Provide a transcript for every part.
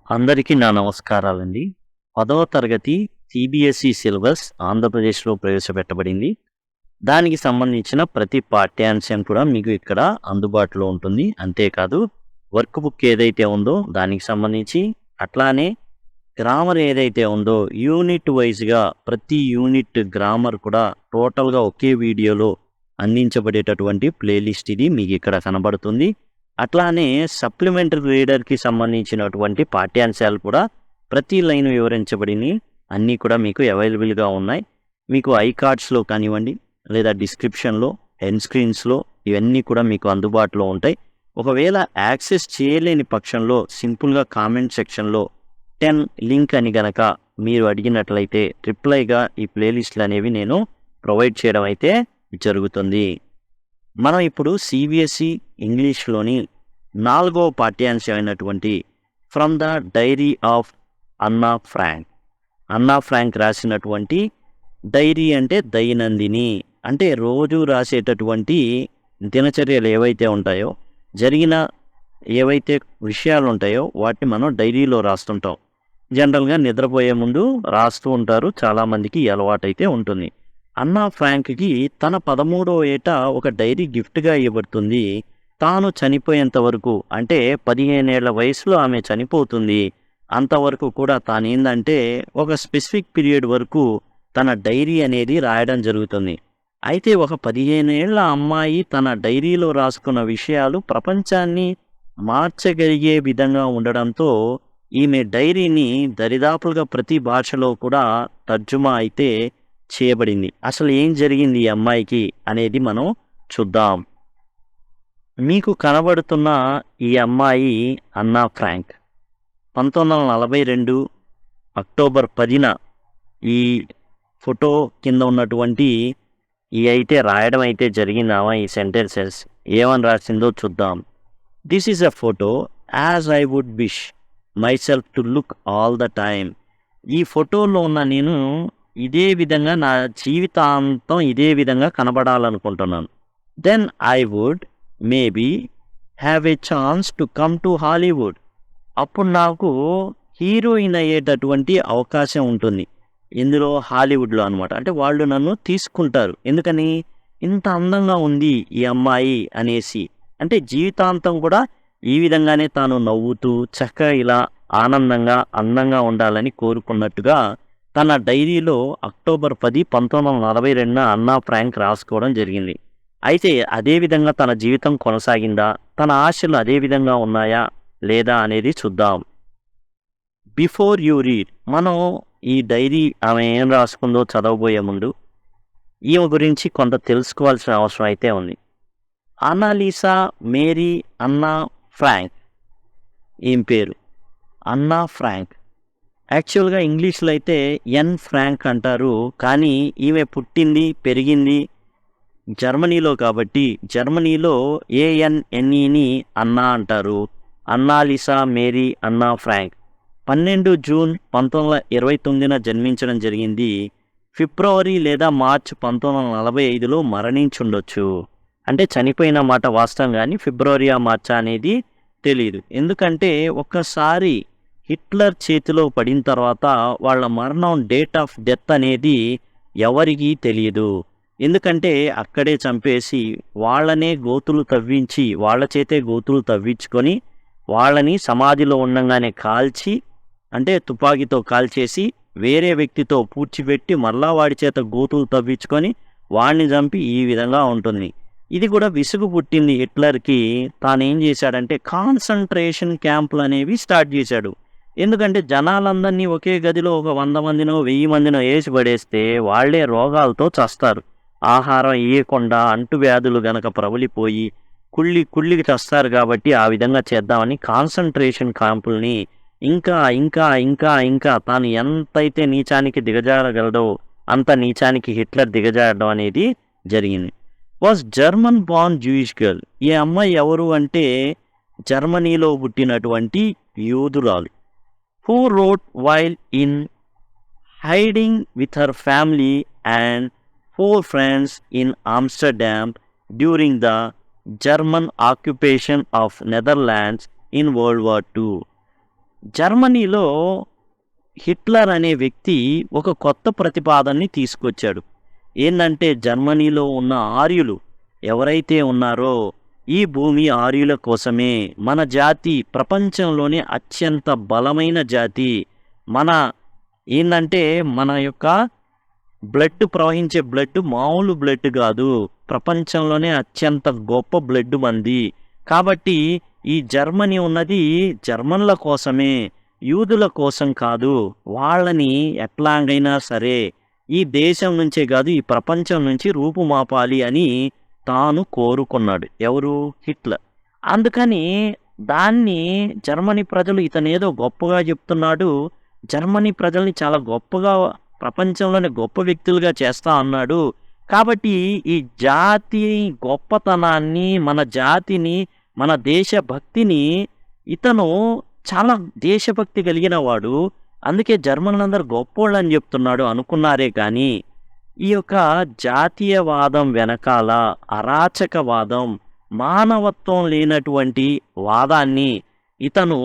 అందరికీ నా నమస్కారాలండి. 10వ తరగతి సిబిఎస్ఈ సిలబస్ ఆంధ్రప్రదేశ్‌లో ప్రవేశపెట్టబడింది. దానికి సంబంధించిన ప్రతి పాఠ్యాంశం కూడా మీకు ఇక్కడ అందుబాటులో ఉంటుంది. అంతేకాదు వర్క్ బుక్ ఏదైతే ఉందో దానికి సంబంధించి, అట్లానే గ్రామర్ ఏదైతే ఉందో యూనిట్ వైస్‌గా ప్రతి యూనిట్ గ్రామర్ కూడా టోటల్‌గా ఒకే వీడియోలో అందించబడేటటువంటి ప్లేలిస్ట్ ఇది మీకు ఇక్కడ కనబడుతుంది. అట్లానే సప్లిమెంటరీ రీడర్‌కి సంబంధించినటువంటి పాఠ్యాంశాలు కూడా ప్రతి లైన్ వివరించబడినయి. అన్నీ కూడా మీకు అవైలబుల్‌గా ఉన్నాయి. మీకు ఐకార్డ్స్‌లో కానివ్వండి, లేదా డిస్క్రిప్షన్‌లో, ఎండ్ స్క్రీన్స్‌లో ఇవన్నీ కూడా మీకు అందుబాటులో ఉంటాయి. ఒకవేళ యాక్సెస్ చేయలేని పక్షంలో సింపుల్‌గా కామెంట్ సెక్షన్‌లో 10 లింక్ అని గనక మీరు అడిగినట్లయితే రిప్లైగా ఈ ప్లేలిస్టులు అనేవి నేను ప్రొవైడ్ చేయడం అయితే జరుగుతుంది. మనం ఇప్పుడు సిబిఎస్ఈ ఇంగ్లీష్‌లోని 4వ పాఠ్యాంశం అయినటువంటి ఫ్రమ్ ద డైరీ ఆఫ్ అన్నా ఫ్రాంక్. అన్నా ఫ్రాంక్ రాసినటువంటి డైరీ అంటే దైనందిని, అంటే రోజు రాసేటటువంటి దినచర్యలు ఏవైతే ఉంటాయో, జరిగిన ఏవైతే విషయాలు ఉంటాయో వాటిని మనం డైరీలో రాస్తుంటాం. జనరల్‌గా నిద్రపోయే ముందు రాస్తూ ఉంటారు. చాలామందికి ఈ అలవాటైతే ఉంటుంది. అన్నా ఫ్రాంక్‌కి తన 13వ ఏట ఒక డైరీ గిఫ్ట్‌గా ఇవ్వబడుతుంది. తాను చనిపోయేంత వరకు, అంటే 15 ఏళ్ల వయసులో ఆమె చనిపోతుంది. అంతవరకు కూడా తానేందంటే ఒక స్పెసిఫిక్ పీరియడ్ వరకు తన డైరీ అనేది రాయడం జరుగుతుంది. అయితే ఒక 15 ఏళ్ల అమ్మాయి తన డైరీలో రాసుకున్న విషయాలు ప్రపంచాన్ని మార్చగలిగే విధంగా ఉండడంతో ఈమె డైరీని దరిదాపులుగా ప్రతి భాషలో కూడా తర్జుమా అయితే చేయబడింది. అసలు ఏం జరిగింది ఈ అమ్మాయికి అనేది మనం చూద్దాం. మీకు కనబడుతున్న ఈ అమ్మాయి అన్నా ఫ్రాంక్ 1942 అక్టోబర్ 10న ఈ ఫోటో కింద ఉన్నటువంటి ఈ అయితే రాయడం అయితే జరిగింది. ఆమె ఈ సెంటెన్సెస్ ఏమని రాసిందో చూద్దాం. This is a photo as I would wish myself to look all the time. ఈ ఫోటోలో ఉన్న నేను ఇదే విధంగా నా జీవితాంతం ఇదే విధంగా కనబడాలనుకుంటున్నాను. Then I would maybe have a chance to come to Hollywood. అప్పుడు నాకు హీరోయిన్ అయ్యేటటువంటి అవకాశం ఉంటుంది. ఇందులో హాలీవుడ్లో అనమాట. అంటే వాళ్ళు నన్ను తీసుకుంటారు. ఎందుకని? ఇంత అందంగా ఉంది ఈ అమ్మాయి అనేసి. అంటే జీవితాంతం కూడా ఈ విధంగానే తాను నవ్వుతూ చక్కగా ఇలా ఆనందంగా అందంగా ఉండాలని కోరుకున్నట్టుగా తన డైరీలో అక్టోబర్ 10, 1942న అన్నా ఫ్రాంక్ రాసుకోవడం జరిగింది. అయితే అదేవిధంగా తన జీవితం కొనసాగిందా? తన ఆశలు అదే విధంగా ఉన్నాయా లేదా అనేది చూద్దాం. బిఫోర్ యూ రీడ్, మనం ఈ డైరీ ఆమె ఏం రాసుకుందో చదవబోయే ముందు ఈమె గురించి కొంత తెలుసుకోవాల్సిన అవసరం అయితే ఉంది. అన్నాలీసా మేరీ అన్నా ఫ్రాంక్. ఈమె పేరు అన్నా ఫ్రాంక్. యాక్చువల్గా ఇంగ్లీష్లో అయితే ఎన్ ఫ్రాంక్ అంటారు. కానీ ఈమె పుట్టింది పెరిగింది జర్మనీలో కాబట్టి జర్మనీలో ANNEని అన్నా అంటారు. అన్నాలిసా మేరీ అన్నా ఫ్రాంక్ 12 జూన్ 1929న జన్మించడం జరిగింది. ఫిబ్రవరి లేదా మార్చ్ 1945లో మరణించుండొచ్చు. అంటే చనిపోయిన మాట వాస్తవం, కానీ ఫిబ్రవరి మార్చా అనేది తెలియదు. ఎందుకంటే ఒక్కసారి హిట్లర్ చేతిలో పడిన తర్వాత వాళ్ళ మరణం డేట్ ఆఫ్ డెత్ అనేది ఎవరికీ తెలియదు. ఎందుకంటే అక్కడే చంపేసి వాళ్ళనే గోతులు తవ్వించి, వాళ్ళ చేతే గోతులు తవ్వించుకొని వాళ్ళని సమాధిలో ఉండంగానే కాల్చి, అంటే తుపాకీతో కాల్చేసి వేరే వ్యక్తితో పూడ్చిపెట్టి మళ్ళా వాడి చేత గోతులు తవ్వించుకొని వాడిని చంపి ఈ విధంగా ఉంటుంది. ఇది కూడా విసుగు పుట్టింది హిట్లర్కి. తానేం చేశాడంటే కాన్సంట్రేషన్ క్యాంపులు అనేవి స్టార్ట్ చేశాడు. ఎందుకంటే జనాలందరినీ ఒకే గదిలో ఒక 100 మందినో 1000 మందినో వేసి పడేస్తే వాళ్లే రోగాలతో చస్తారు. ఆహారం ఇవ్వకుండా అంటువ్యాధులు గనక ప్రబలిపోయి కుళ్ళికి చస్తారు. కాబట్టి ఆ విధంగా చేద్దామని కాన్సంట్రేషన్ క్యాంపుల్ని ఇంకా ఇంకా ఇంకా ఇంకా తాను ఎంతైతే నీచానికి దిగజారగలడో అంత నీచానికి హిట్లర్ దిగజారడం అనేది జరిగింది. Was German born Jewish girl. ఈ అమ్మాయి ఎవరు అంటే జర్మనీలో పుట్టినటువంటి యూదురాలు. who wrote while in hiding with her family and 4 friends in Amsterdam during the German occupation of Netherlands in World War II. జర్మనీలో హిట్లర్ అనే వ్యక్తి ఒక కొత్త ప్రతిపాదనని తీసుకొచ్చాడు. ఏందంటే జర్మనీలో ఉన్న ఆర్యులు ఎవరైతే ఉన్నారో ఈ భూమి ఆర్యుల కోసమే. మన జాతి ప్రపంచంలోనే అత్యంత బలమైన జాతి. మన ఏందంటే మన యొక్క బ్లడ్ ప్రవహించే బ్లడ్ మామూలు బ్లడ్ కాదు. ప్రపంచంలోనే అత్యంత గొప్ప బ్లడ్ మంది. కాబట్టి ఈ జర్మనీ ఉన్నది జర్మన్ల కోసమే, యూదుల కోసం కాదు. వాళ్ళని ఎట్లాగైనా సరే ఈ దేశం నుంచే కాదు ఈ ప్రపంచం నుంచి రూపుమాపాలి అని తాను కోరుకున్నాడు. ఎవరు? హిట్లర్. అందుకని దాన్ని జర్మనీ ప్రజలు ఇతనేదో గొప్పగా చెప్తున్నాడు, జర్మనీ ప్రజల్ని చాలా గొప్పగా ప్రపంచంలోనే గొప్ప వ్యక్తులుగా చేస్తా అన్నాడు. కాబట్టి ఈ జాతి గొప్పతనాన్ని, మన జాతిని, మన దేశభక్తిని ఇతను చాలా దేశభక్తి కలిగిన వాడు. అందుకే జర్మన్లందరూ గొప్పోళ్ళు అని చెప్తున్నాడు అనుకున్నారే కానీ ఈ యొక్క జాతీయవాదం వెనకాల అరాచకవాదం, మానవత్వం లేనటువంటి వాదాన్ని ఇతను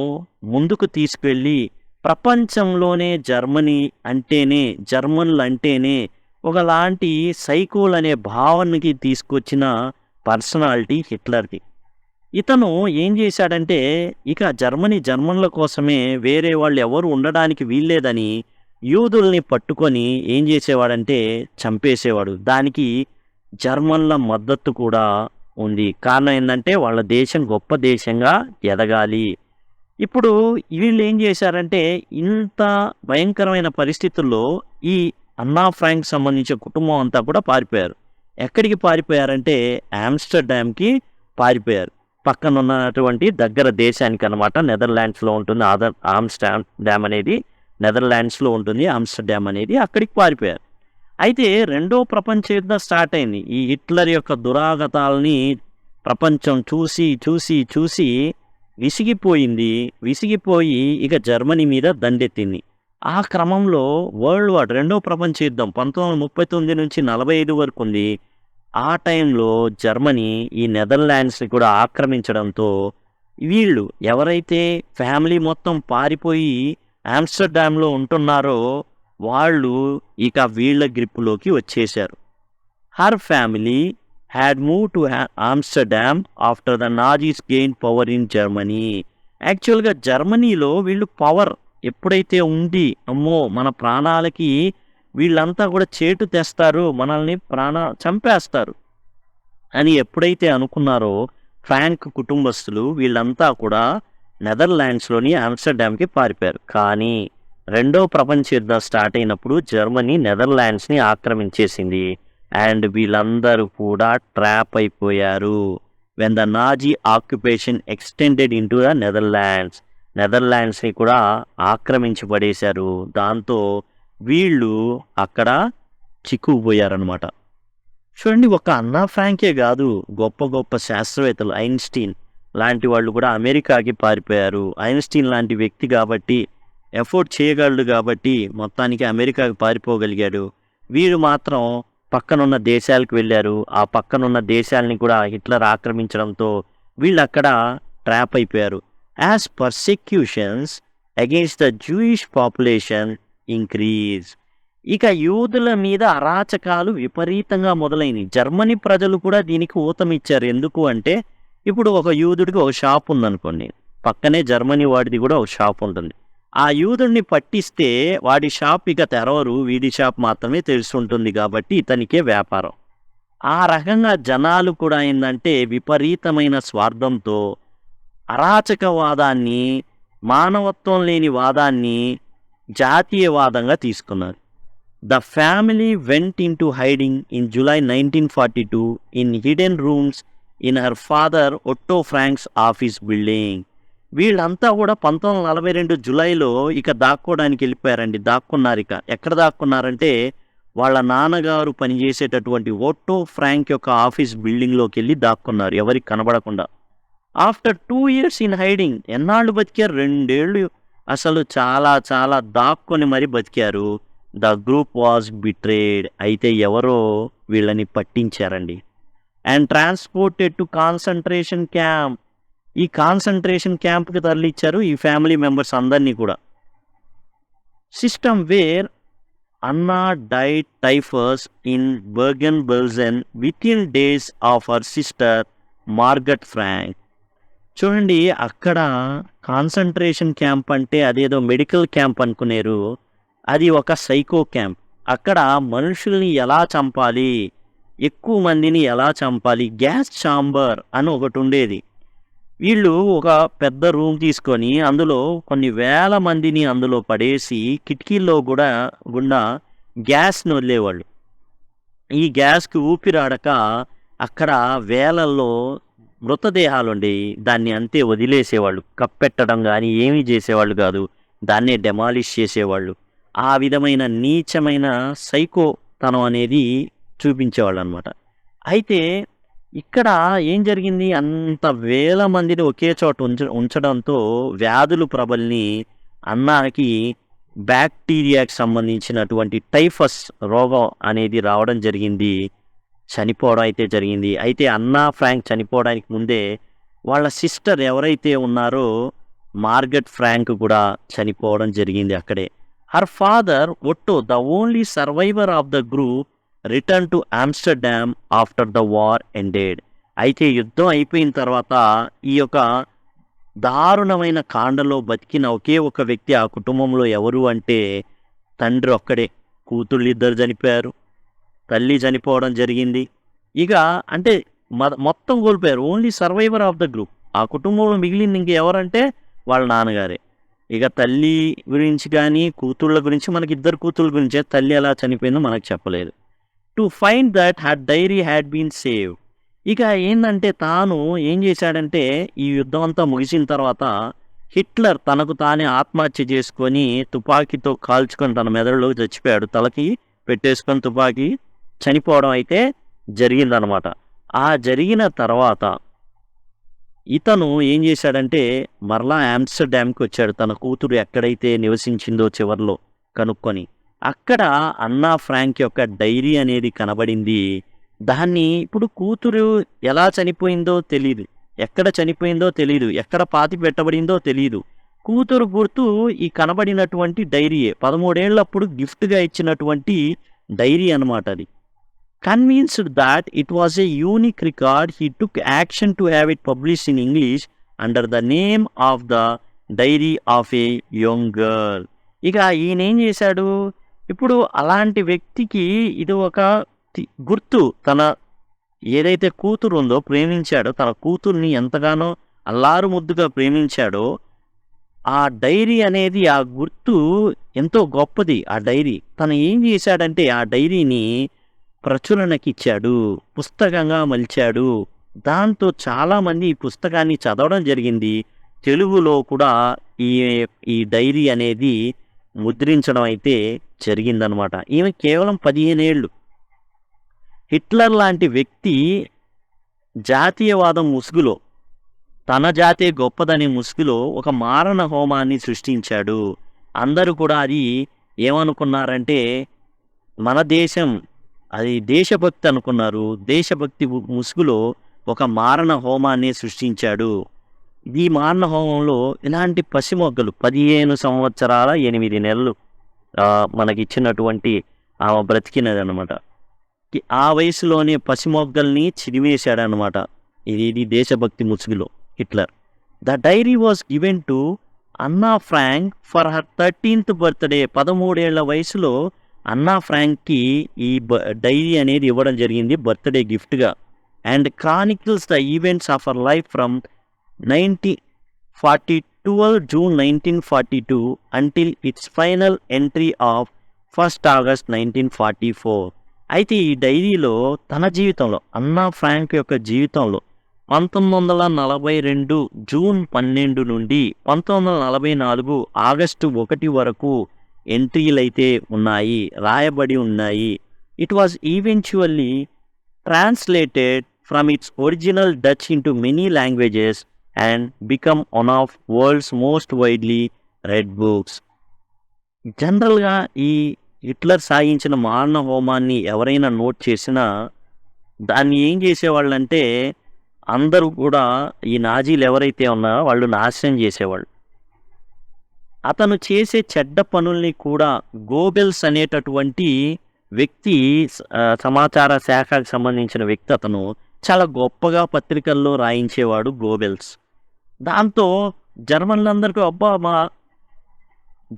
ముందుకు తీసుకెళ్ళి ప్రపంచంలోనే జర్మనీ అంటేనే, జర్మన్లు అంటేనే ఒకలాంటి సైకోల్ అనే భావనకి తీసుకొచ్చిన పర్సనాలిటీ హిట్లర్ది. ఇతను ఏం చేశాడంటే ఇక జర్మన్ల కోసమే, వేరే వాళ్ళు ఎవరు ఉండడానికి వీల్లేదని యూదుల్ని పట్టుకొని ఏం చేసేవాడంటే చంపేసేవాడు. దానికి జర్మన్ల మద్దతు కూడా ఉంది. కారణం ఏంటంటే వాళ్ళ దేశం గొప్ప దేశంగా ఎదగాలి. ఇప్పుడు వీళ్ళు ఏం చేశారంటే ఇంత భయంకరమైన పరిస్థితుల్లో ఈ అన్నా ఫ్రాంక్ సంబంధించిన కుటుంబం అంతా కూడా పారిపోయారు. ఎక్కడికి పారిపోయారంటే ఆమ్స్టర్డామ్కి పారిపోయారు. పక్కన ఉన్నటువంటి దగ్గర దేశానికి అనమాట. నెదర్లాండ్స్లో ఉంటుంది. ఆమ్స్టర్డామ్ అనేది నెదర్లాండ్స్లో ఉంటుంది. ఆమ్స్టర్డామ్ అనేది అక్కడికి పారిపోయారు. అయితే రెండో ప్రపంచ యుద్ధం స్టార్ట్ అయింది. ఈ హిట్లర్ యొక్క దురాగతాలని ప్రపంచం చూసి చూసి చూసి విసిగిపోయి ఇక జర్మనీ మీద దండెత్తింది. ఆ క్రమంలో వరల్డ్ వార్ రెండో ప్రపంచ యుద్ధం 1939 నుంచి 45 వరకు ఉంది. ఆ టైంలో జర్మనీ ఈ నెదర్లాండ్స్ని కూడా ఆక్రమించడంతో వీళ్ళు ఎవరైతే ఫ్యామిలీ మొత్తం పారిపోయి ఆమ్స్టర్డామ్లో ఉంటున్నారో వాళ్ళు ఇక వీళ్ళ గ్రిప్పులోకి వచ్చేశారు. Her family had moved to Amsterdam after the Nazis gained power in Germany. యాక్చువల్గా జర్మనీలో వీళ్ళు పవర్ ఎప్పుడైతే ఉంది, అమ్మో మన ప్రాణాలకి వీళ్ళంతా కూడా చేటు తెస్తారు, మనల్ని చంపేస్తారు అని ఎప్పుడైతే అనుకున్నారో ఫ్రాంక్ కుటుంబస్తులు వీళ్ళంతా కూడా నెదర్లాండ్స్లోని ఆమ్స్టర్డామ్కి పారిపోయారు. కానీ రెండో ప్రపంచ యుద్ధం స్టార్ట్ అయినప్పుడు జర్మనీ నెదర్లాండ్స్ని ఆక్రమించేసింది. అండ్ వీళ్ళందరూ కూడా ట్రాప్ అయిపోయారు. When the Nazi occupation extended in to the నెదర్లాండ్స్ని కూడా ఆక్రమించి పడేశారు. దాంతో వీళ్ళు అక్కడ చిక్కుపోయారనమాట. చూడండి, ఒక అన్నా ఫ్రాంకే కాదు, గొప్ప గొప్ప శాస్త్రవేత్తలు ఐన్స్టీన్ లాంటి వాళ్ళు కూడా అమెరికాకి పారిపోయారు. ఐన్స్టీన్ లాంటి వ్యక్తి కాబట్టి, ఎఫోర్డ్ చేయగలడు కాబట్టి మొత్తానికి అమెరికాకి పారిపోగలిగాడు. వీరు మాత్రం పక్కనున్న దేశాలకు వెళ్ళారు. ఆ పక్కనున్న దేశాలని కూడా హిట్లర్ ఆక్రమించడంతో వీళ్ళు అక్కడ ట్రాప్ అయిపోయారు. As persecutions against the Jewish population increase. ఇక యూదుల మీద అరాచకాలు విపరీతంగా మొదలైనవి. జర్మనీ ప్రజలు కూడా దీనికి ఊతమిచ్చారు. ఎందుకు అంటే ఇప్పుడు ఒక యూదుడికి ఒక షాప్ ఉందనుకోండి, పక్కనే జర్మనీ వాడిది కూడా ఒక షాప్ ఉంటుంది. ఆ యూదుడిని పట్టిస్తే వాడి షాప్ ఇక తెరవరు, వీడి షాప్ మాత్రమే తెలుసుంటుంది కాబట్టి ఇతనికే వ్యాపారం. ఆ రకంగా జనాలు కూడా ఏంటంటే విపరీతమైన స్వార్థంతో అరాచకవాదాన్ని, మానవత్వం లేని వాదాన్ని జాతీయవాదంగా తీసుకున్నారు. The family went in to hiding in July 1942 in hidden rooms in her father Otto Frank's office building. వీళ్ళంతా కూడా 1942 జూలైలో ఇక దాక్కోవడానికి వెళ్ళిపోయారండి. దాక్కున్నారు. ఇక ఎక్కడ దాక్కున్నారంటే వాళ్ళ నాన్నగారు పనిచేసేటటువంటి ఒట్టో ఫ్రాంక్ యొక్క ఆఫీస్ బిల్డింగ్లోకి వెళ్ళి దాక్కున్నారు, ఎవరికి కనబడకుండా. ఆఫ్టర్ 2 years ఇన్ హైడింగ్, ఎన్నాళ్ళు బతికారు? 2 ఏళ్ళు అసలు చాలా చాలా దాక్కొని మరి బతికారు. The group was betrayed. అయితే ఎవరో వీళ్ళని పట్టించారండి. And transported to concentration camp. ఈ కాన్సంట్రేషన్ క్యాంప్కి తరలిచ్చారు ఈ ఫ్యామిలీ మెంబర్స్ అందరినీ కూడా. System where Anna died typhus in Bergen Belsen with in days of her sister Margot Frank. చూడండి, అక్కడ కాన్సంట్రేషన్ క్యాంప్ అంటే అదేదో మెడికల్ క్యాంప్ అనుకునేరు, అది ఒక సైకో క్యాంప్. అక్కడ మనుషుల్ని ఎలా చంపాలి, ఎక్కువ మందిని ఎలా చంపాలి, గ్యాస్ ఛాంబర్ అని ఒకటి ఉండేది. వీళ్ళు ఒక పెద్ద రూమ్ తీసుకొని అందులో కొన్ని వేల మందిని అందులో పడేసి కిటికీల్లో కూడా గుండా గ్యాస్ని వదిలేవాళ్ళు. ఈ గ్యాస్కి ఊపిరాడక అక్కడ వేలల్లో మృతదేహాలు ఉండేవి. దాన్ని అంతే వదిలేసేవాళ్ళు, కప్పెట్టడం కానీ ఏమీ చేసేవాళ్ళు కాదు, దాన్నే డెమాలిష్ చేసేవాళ్ళు. ఆ విధమైన నీచమైన సైకోతనం అనేది చూపించేవాళ్ళు అనమాట. అయితే ఇక్కడ ఏం జరిగింది, అంత వేల మందిని ఒకే చోట ఉంచడంతో వ్యాధులు ప్రబలిని అన్నాకి బ్యాక్టీరియాకి సంబంధించినటువంటి టైఫస్ రోగం అనేది రావడం జరిగింది, చనిపోవడం అయితే జరిగింది. అయితే అన్నా ఫ్రాంక్ చనిపోవడానికి ముందే వాళ్ళ సిస్టర్ ఎవరైతే ఉన్నారో మార్గట్ ఫ్రాంక్ కూడా చనిపోవడం జరిగింది అక్కడే. Her father Otto, the only survivor of the group, return to Amsterdam after the war ended. అయితే యుద్ధం అయిపోయిన తర్వాత ఈ యొక్క దారుణమైన కాండలో బతికిన ఒకే ఒక వ్యక్తి ఆ కుటుంబంలో ఎవరు అంటే తండ్రి ఒక్కడే. కూతుళ్ళు ఇద్దరు చనిపోయారు, తల్లి చనిపోవడం జరిగింది. ఇక అంటే మొత్తం కోల్పోయారు. Only survivor of the group. ఆ కుటుంబంలో మిగిలింది ఇంకెవరంటే వాళ్ళ నాన్నగారే. ఇక తల్లి గురించి కానీ కూతుళ్ళ గురించి, మనకి ఇద్దరు కూతుళ్ళ గురించే, తల్లి ఎలా చనిపోయిందో మనకు చెప్పలేదు. To find that her diary had been save. ఇక ఏంటంటే తాను ఏం చేశాడంటే ఈ యుద్ధం అంతా ముగిసిన తర్వాత హిట్లర్ తనకు తానే ఆత్మహత్య చేసుకొని తుపాకీతో కాల్చుకొని తన మెదడులో చచ్చిపోయాడు, తలకి పెట్టేసుకొని తుపాకీ చనిపోవడం అయితే జరిగిందనమాట. ఆ జరిగిన తర్వాత ఇతను ఏం చేశాడంటే మరలా ఆమ్స్టర్డామ్కి వచ్చాడు, తన కూతురు ఎక్కడైతే నివసించిందో చివర్లో కనుక్కొని. అక్కడ అన్నా ఫ్రాంక్ యొక్క డైరీ అనేది కనబడింది. దాన్ని ఇప్పుడు కూతురు ఎలా చనిపోయిందో తెలియదు, ఎక్కడ చనిపోయిందో తెలియదు, ఎక్కడ పాతి పెట్టబడిందో తెలియదు. కూతురు గుర్తు ఈ కనబడినటువంటి డైరీయే. 13 ఏళ్ళప్పుడు గిఫ్ట్గా ఇచ్చినటువంటి డైరీ అనమాట అది. Convinced that it was a unique record, he took action to have it published in English under the name of the Diary of a Young Girl. ఇక ఈయన ఏం చేశాడు, ఇప్పుడు అలాంటి వ్యక్తికి ఇది ఒక గుర్తు. తన ఏదైతే కూతురు ఉందో, ప్రేమించాడో, తన కూతుర్ని ఎంతగానో అల్లారు ముద్దుగా ప్రేమించాడో, ఆ డైరీ అనేది ఆ గుర్తు ఎంతో గొప్పది. ఆ డైరీ తను ఏం చేశాడంటే ఆ డైరీని ప్రచురణకి ఇచ్చాడు, పుస్తకంగా మలిచాడు. దాంతో చాలామంది ఈ పుస్తకాన్ని చదవడం జరిగింది. తెలుగులో కూడా ఈ డైరీ అనేది ముద్రించడం అయితే జరిగిందనమాట. ఈమె కేవలం 15 ఏళ్ళు. హిట్లర్ లాంటి వ్యక్తి జాతీయవాదం ముసుగులో, తన జాతే గొప్పదనే ముసుగులో ఒక మారణ హోమాన్ని సృష్టించాడు. అందరూ కూడా అది ఏమనుకున్నారంటే మన దేశం, అది దేశభక్తి అనుకున్నారు. దేశభక్తి ముసుగులో ఒక మారణ హోమాన్ని సృష్టించాడు. ఈ మారణ హోమంలో ఇలాంటి పసిమొగ్గలు 15 సంవత్సరాల 8 నెలలు మనకిచ్చినటువంటి ఆమె బ్రతికినది అనమాట. ఆ వయసులోనే పసిమొగ్గల్ని చిరివేశాడనమాట. ఇది దేశభక్తి ముసుగులో Hitler. The diary was given to Anna Frank for her 13th birthday. 13 ఏళ్ల వయసులో అన్నా ఫ్రాంక్కి ఈ డైరీ అనేది ఇవ్వడం జరిగింది బర్త్డే గిఫ్ట్గా. And Chronicles the events of her life from 12 June 1942 until it's final entry of 1 August 1944. అయితే ఈ డైరీలో తన జీవితంలో, అన్నా ఫ్రాంక్ యొక్క జీవితంలో 1942 జూన్ 12 నుండి 1944 ఆగస్టు 1 వరకు ఎంట్రీలు అయితే ఉన్నాయి, రాయబడి ఉన్నాయి. It was eventually translated from it's original Dutch into many languages and become one of world's most widely red books. జనరల్గా ఈ హిట్లర్ సాగించిన మారణ హోమాన్ని ఎవరైనా నోట్ చేసినా దాన్ని ఏం చేసేవాళ్ళంటే అందరూ కూడా ఈ నాజీలు ఎవరైతే ఉన్నారో వాళ్ళు నాశనం చేసేవాళ్ళు. అతను చేసే చెడ్డ పనుల్ని కూడా గోబెల్స్ అనేటటువంటి వ్యక్తి సమాచార శాఖకు సంబంధించిన వ్యక్తి అతను చాలా గొప్పగా పత్రికల్లో రాయించేవాడు గోబెల్స్. దాంతో జర్మన్లందరికీ అబ్బా మా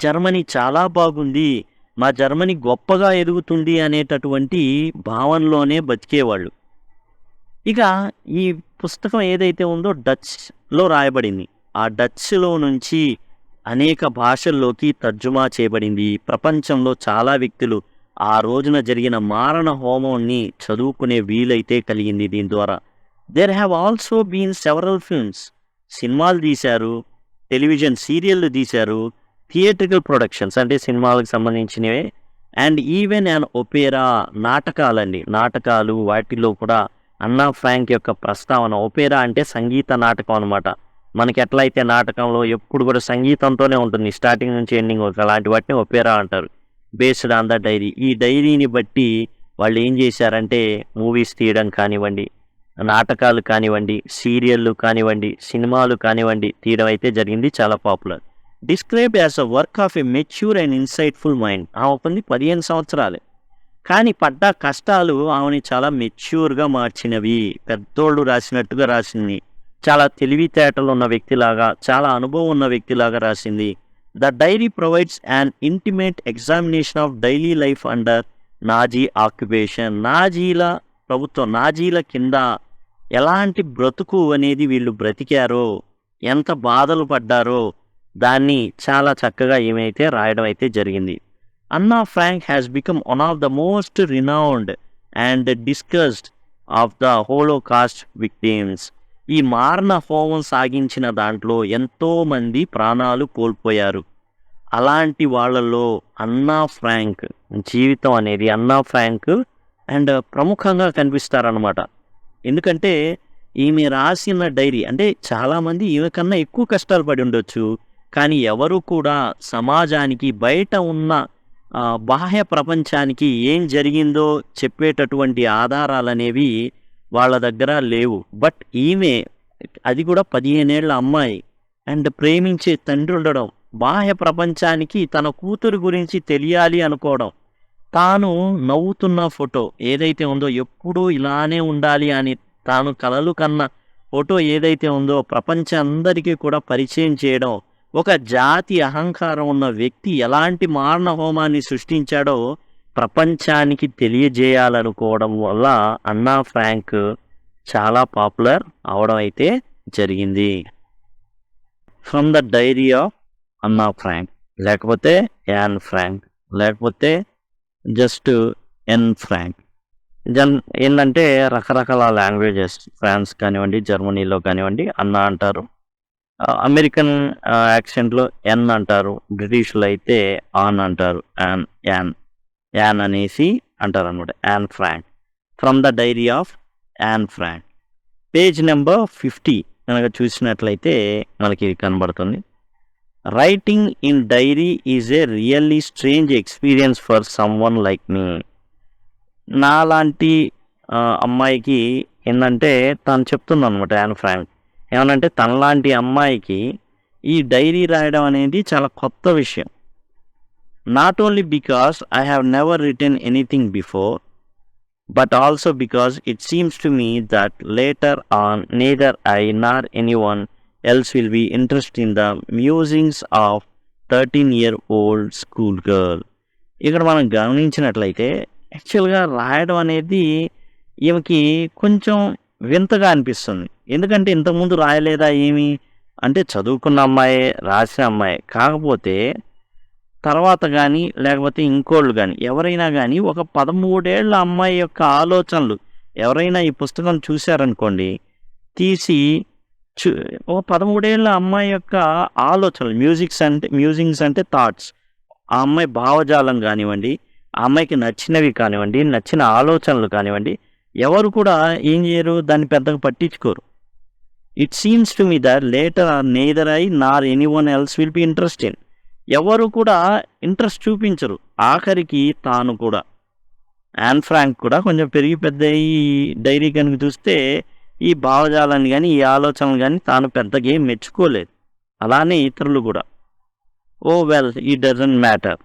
జర్మనీ చాలా బాగుంది, మా జర్మనీ గొప్పగా ఎదుగుతుంది అనేటటువంటి భావనలోనే బతికేవాళ్ళు. ఇక ఈ పుస్తకం ఏదైతే ఉందో డచ్లో రాయబడింది. ఆ డచ్లో నుంచి అనేక భాషల్లోకి తర్జుమా చేయబడింది. ప్రపంచంలో చాలా వ్యక్తులు ఆ రోజున జరిగిన మారణ హోమాన్ని చదువుకునే వీలైతే కలిగింది దీని ద్వారా. There have also been several films. సినిమాలు తీశారు, టెలివిజన్ సీరియళ్ళు తీశారు, థియేట్రికల్ ప్రొడక్షన్స్ అంటే సినిమాలకు సంబంధించినవే, అండ్ ఈవెన్ అండ్ ఒపేరా నాటకాలండి. నాటకాలు వాటిల్లో కూడా అన్నా ఫ్రాంక్ యొక్క ప్రస్తావన. ఒపేరా అంటే సంగీత నాటకం అనమాట. మనకి ఎట్లయితే నాటకంలో ఎప్పుడు కూడా సంగీతంతోనే ఉంటుంది స్టార్టింగ్ నుంచి ఎండింగ్ వరకు, అలాంటి వాటిని ఒపేరా అంటారు. Based on the diary. ఈ డైరీని బట్టి వాళ్ళు ఏం చేశారంటే మూవీస్ తీయడం కానివ్వండి, నాటకాలు కానివ్వండి, సీరియళ్ళు కానివ్వండి, సినిమాలు కానివ్వండి తీయడం అయితే జరిగింది. చాలా popular. Describe as a work of a mature and insightful mind. ఆమె పొంది 15 సంవత్సరాలే, కానీ పడ్డ కష్టాలు ఆమెని చాలా మెచ్యూర్గా మార్చినవి. పెద్దోళ్ళు రాసినట్టుగా రాసింది. చాలా తెలివితేటలు ఉన్న వ్యక్తిలాగా, చాలా అనుభవం ఉన్న వ్యక్తిలాగా రాసింది. The diary provides an intimate examination of daily life under Nazi occupation. నాజీల ప్రభుత్వం, నాజీల కింద ఎలాంటి బ్రతుకు అనేది వీళ్ళు బ్రతికారో, ఎంత బాధలు పడ్డారో దాన్ని చాలా చక్కగా ఏమైతే రాయడం అయితే జరిగింది. Anna Frank has become one of the most renowned and discussed of the Holocaust victims. ఈ మారణ హోమం సాగించిన దాంట్లో ఎంతోమంది ప్రాణాలు కోల్పోయారు. అలాంటి వాళ్ళల్లో అన్నా ఫ్రాంక్ జీవితం అనేది, అన్నా ఫ్రాంక్ అండ్ ప్రముఖంగా కనిపిస్తారనమాట. ఎందుకంటే ఈమె రాసిన డైరీ అంటే చాలామంది ఈమె కన్నా ఎక్కువ కష్టాలు పడి ఉండొచ్చు, కానీ ఎవరు కూడా సమాజానికి బయట ఉన్న బాహ్య ప్రపంచానికి ఏం జరిగిందో చెప్పేటటువంటి ఆధారాలు అనేవి వాళ్ళ దగ్గర లేవు. బట్ ఈమె, అది కూడా 15 ఏళ్ల అమ్మాయి అండ్ ప్రేమించే తండ్రి ఉండడం, బాహ్య ప్రపంచానికి తన కూతురు గురించి తెలియాలి అనుకోవడం, తాను నవ్వుతున్న ఫోటో ఏదైతే ఉందో ఎప్పుడూ ఇలానే ఉండాలి అని తాను కలలు కన్న ఫోటో ఏదైతే ఉందో ప్రపంచం అందరికీ కూడా పరిచయం చేయడం, ఒక జాతి అహంకారం ఉన్న వ్యక్తి ఎలాంటి మారణ హోమాన్ని సృష్టించాడో ప్రపంచానికి తెలియజేయాలనుకోవడం వల్ల అన్నా ఫ్రాంక్ చాలా పాపులర్ అవడం అయితే జరిగింది. ఫ్రమ్ ద డైరీ ఆఫ్ అన్నా ఫ్రాంక్, లేకపోతే యాన్ ఫ్రాంక్, లేకపోతే జస్ట్ ఎన్ ఫ్రాంక్. ఏంటంటే రకరకాల లాంగ్వేజెస్, ఫ్రాన్స్ కానివ్వండి, జర్మనీలో కానివ్వండి అన్నా అంటారు. అమెరికన్ యాక్సెంట్లో ఎన్ అంటారు, బ్రిటిష్లో అయితే ఆన్ అంటారు, యాన్ అనేసి అంటారు అనమాట. Anne Frank, from the diary of Anne Frank. Page number 50 కనుక చూసినట్లయితే మనకి ఇది కనబడుతుంది. Writing in diary is a really strange experience for someone like me. నాలాంటి అమ్మాయికి ఏంటంటే తను చెప్తుంది అనమాట యాన్ ఫ్రాంక్, ఏమనంటే తనలాంటి అమ్మాయికి ఈ డైరీ రాయడం అనేది చాలా కొత్త విషయం. Not only because I have never written anything before, but also because it seems to me that later on neither I nor anyone else will be interested in the musings of 13-year-old schoolgirl. ఇక్కడ మనం గమనించినట్లయితే యాక్చువల్గా రాయడం అనేది ఈమెకి కొంచెం వింతగా అనిపిస్తుంది. ఎందుకంటే ఇంతకుముందు రాయలేదా ఏమి అంటే చదువుకున్న అమ్మాయి, రాసిన అమ్మాయి, కాకపోతే తర్వాత కానీ లేకపోతే ఇంకోళ్ళు కానీ ఎవరైనా కానీ ఒక 13 ఏళ్ల అమ్మాయి యొక్క ఆలోచనలు ఎవరైనా ఈ పుస్తకం చూశారనుకోండి, తీసి ఒక 13 ఏళ్ల అమ్మాయి యొక్క ఆలోచనలు, మ్యూజింగ్స్ అంటే థాట్స్, ఆ అమ్మాయి భావజాలం కానివ్వండి, ఆ అమ్మాయికి నచ్చినవి కానివ్వండి, నచ్చిన ఆలోచనలు కానివ్వండి, ఎవరు కూడా ఏం చేయరు, దాన్ని పెద్దగా పట్టించుకోరు. It seems to me that later are neither I Nar anyone else will be interested. ఎవరు కూడా ఇంట్రెస్ట్ చూపించరు. ఆఖరికి తాను కూడా, యాన్ ఫ్రాంక్ కూడా కొంచెం పెరిగి పెద్ద ఈ డైరీ కనుక చూస్తే ఈ భావజాలాన్ని కానీ ఈ ఆలోచనలు కానీ తాను పెద్దగా ఏం మెచ్చుకోలేదు. అలానే ఇతరులు కూడా ఓ వెల్ ఇట్ డజంట్ మ్యాటర్,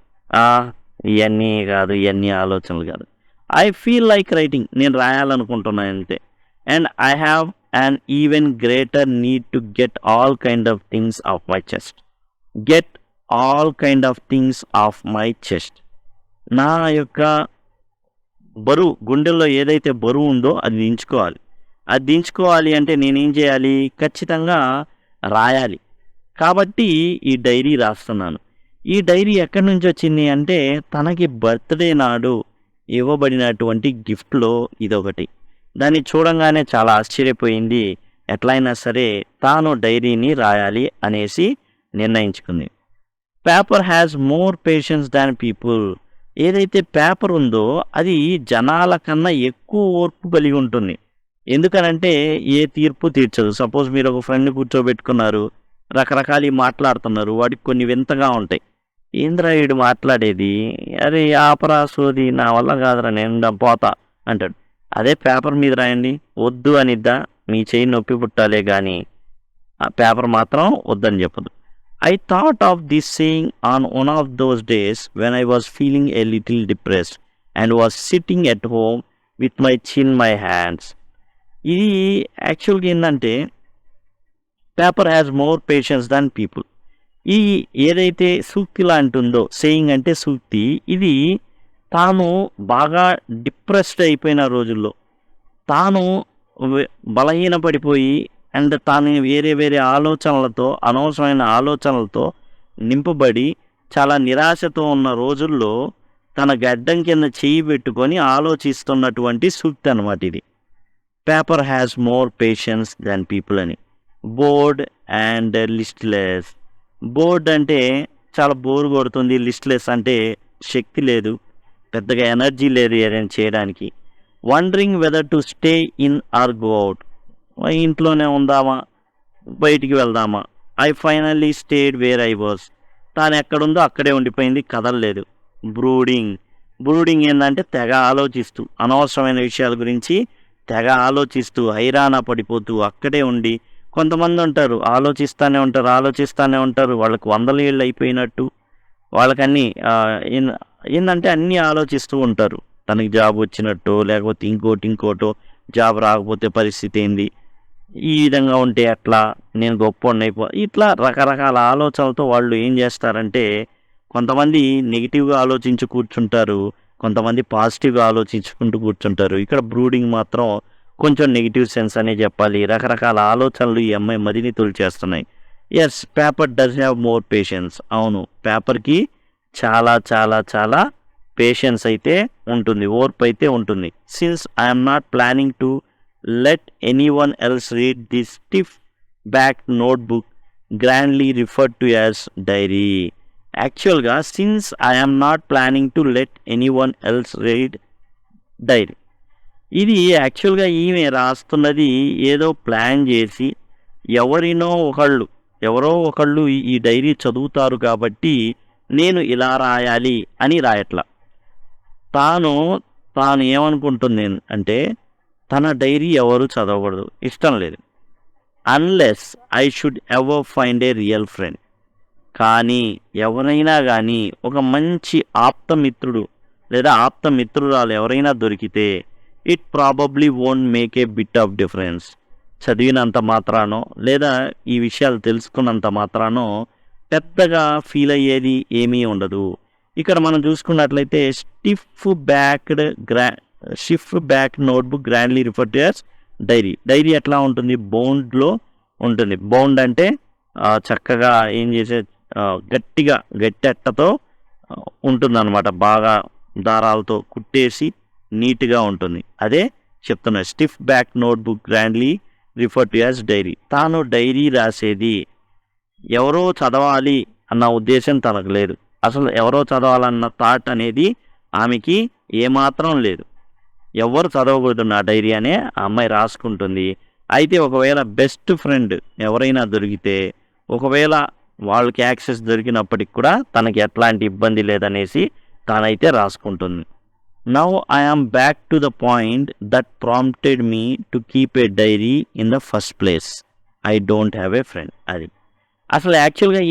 ఇవన్నీ కాదు, ఇవన్నీ ఆలోచనలు కాదు. ఐ ఫీల్ లైక్ రైటింగ్, నేను రాయాలనుకుంటున్నాను అంతే. And I have an even greater need to get all kind of things off my chest. Get all kind of things off my chest. నా యొక్క బరువు, గుండెల్లో ఏదైతే బరువు ఉందో అది దించుకోవాలి. అది దించుకోవాలి అంటే నేనేం చేయాలి? ఖచ్చితంగా రాయాలి. కాబట్టి ఈ డైరీ రాస్తున్నాను. ఈ డైరీ ఎక్కడి నుంచి వచ్చింది అంటే తనకి బర్త్డే నాడు ఇవ్వబడినటువంటి గిఫ్ట్లో ఇదొకటి. దాన్ని చూడంగానే చాలా ఆశ్చర్యపోయింది. ఎట్లయినా సరే తాను డైరీని రాయాలి అనేసి నిర్ణయించుకుంది. Paper has more patience than people. ఏదైతే పేపర్ ఉందో అది జనాల కన్నా ఎక్కువ ఓర్పు కలిగి ఉంటుంది. ఎందుకనంటే ఏ తీర్పు తీర్చదు. సపోజ్ మీరు ఒక ఫ్రెండ్ని కూర్చోబెట్టుకున్నారు, రకరకాలు మాట్లాడుతున్నారు, వాడికి కొన్ని వింతగా ఉంటాయి. ఏంద్రా వీడు మాట్లాడేది, అరే ఆపరా సోది, నా వల్ల కాదురా, నేను పోతా అంటాడు. అదే పేపర్ మీద రాయండి, వద్దు అనిద్దా, మీ చేయి నొప్పి పుట్టాలే కానీ ఆ పేపర్ మాత్రం వద్దని చెప్పదు. I thought of this saying on one of those days when I was feeling a little depressed and was sitting at home with my chin in my hands. ఇది యాక్చువల్గా ఏంటంటే paper has more patience than people. ఈ ఏదైతే సూక్తి లాంటి ఉందో, saying అంటే సూక్తి, ఇది తాను బాగా డిప్రెస్డ్ అయిపోయిన రోజుల్లో, తాను బలహీనపడిపోయి అండ్ తాను వేరే వేరే ఆలోచనలతో, అనవసరమైన ఆలోచనలతో నింపబడి చాలా నిరాశతో ఉన్న రోజుల్లో తన గడ్డం కింద చేయి పెట్టుకొని ఆలోచిస్తున్నటువంటి సూక్తి అన్నమాట ఇది. Paper has more patience than people అని. Bored and listless. బోర్డ్ అంటే చాలా బోర్ కొడుతుంది, లిస్ట్లెస్ అంటే శక్తి లేదు, పెద్దగా ఎనర్జీ లేదు ఏదైనా చేయడానికి. Wondering whether to stay in or go out. ఇంట్లోనే ఉందామా, బయటికి వెళ్దామా. I finally stayed where I was. తాను ఎక్కడుందో అక్కడే ఉండిపోయింది, కదలలేదు. బ్రూడింగ్. బ్రూడింగ్ ఏంటంటే తెగ ఆలోచిస్తూ, అనవసరమైన విషయాల గురించి తెగ ఆలోచిస్తూ హైరాణ పడిపోతూ అక్కడే ఉండి. కొంతమంది ఉంటారు ఆలోచిస్తూనే ఉంటారు, వాళ్ళకు 100 ఏళ్ళు అయిపోయినట్టు, వాళ్ళకన్నీ ఏంటంటే అన్నీ ఆలోచిస్తూ ఉంటారు. తనకి జాబ్ వచ్చినట్టు, లేకపోతే ఇంకోటో, జాబ్ రాకపోతే పరిస్థితి ఏంది, ఈ విధంగా ఉంటే ఎట్లా, నేను గొప్పవాడిని ఇట్లా రకరకాల ఆలోచనలతో వాళ్ళు ఏం చేస్తారంటే కొంతమంది నెగిటివ్గా ఆలోచించి కూర్చుంటారు, కొంతమంది పాజిటివ్గా ఆలోచించుకుంటూ కూర్చుంటారు. ఇక్కడ బ్రూడింగ్ మాత్రం కొంచెం నెగిటివ్ సెన్స్ అనే చెప్పాలి. రకరకాల ఆలోచనలు ఈ అమ్మాయి మదిని తొలిచేస్తున్నాయి. Yes, paper does have more patience. అవును, పేపర్కి చాలా చాలా చాలా పేషెన్స్ అయితే ఉంటుంది, ఓర్పు అయితే ఉంటుంది. Since I'm not planning to let anyone else read this stiff back notebook grandly referred to as diary. యాక్చువల్గా since I'm not planning to let anyone else read diary, ఇది యాక్చువల్గా ఈమె రాస్తున్నది ఏదో ప్లాన్ చేసి ఎవరో ఒకళ్ళు ఈ dairy చదువుతారు కాబట్టి నేను ఇలా రాయాలి అని రాయట్లా. తాను ఏమనుకుంటుంది అంటే తన డైరీ ఎవరు చదవకూడదు, ఇష్టం లేదు. Unless I should ever find a real friend. కానీ ఎవరైనా కానీ ఒక మంచి ఆప్తమిత్రుడు లేదా ఆప్తమిత్రురాలు ఎవరైనా దొరికితే it probably won't make a bit of difference. చదివినంత మాత్రానో లేదా ఈ విషయాలు తెలుసుకున్నంత మాత్రానో పెద్దగా ఫీల్ అయ్యేది ఏమీ ఉండదు. ఇక్కడ మనం చూసుకున్నట్లయితే stiff back notebook grandly referred to as diary. Diary ఎట్లా ఉంటుంది? బౌండ్లో ఉంటుంది. బౌండ్ అంటే చక్కగా ఏం చేసే గట్టెట్టతో ఉంటుందన్నమాట, బాగా దారాలతో కుట్టేసి నీట్గా ఉంటుంది. అదే చెప్తున్నా, stiff back notebook grandly referred to as diary. తాను డైరీ రాసేది ఎవరో చదవాలి అన్న ఉద్దేశం తనకు లేదు. అసలు ఎవరో చదవాలన్న థాట్ అనేది ఆమెకి ఏమాత్రం లేదు. ఎవరు చదవకూడదు నా డైరీ అనే ఆ అమ్మాయి రాసుకుంటుంది. అయితే ఒకవేళ బెస్ట్ ఫ్రెండ్ ఎవరైనా దొరికితే, ఒకవేళ వాళ్ళకి యాక్సెస్ దొరికినప్పటికి కూడా తనకి ఎట్లాంటి ఇబ్బంది లేదనేసి తానైతే రాసుకుంటుంది. Now I am back to the point that prompted me to keep a diary in the first place. I don't have a friend. అది అసలు యాక్చువల్గా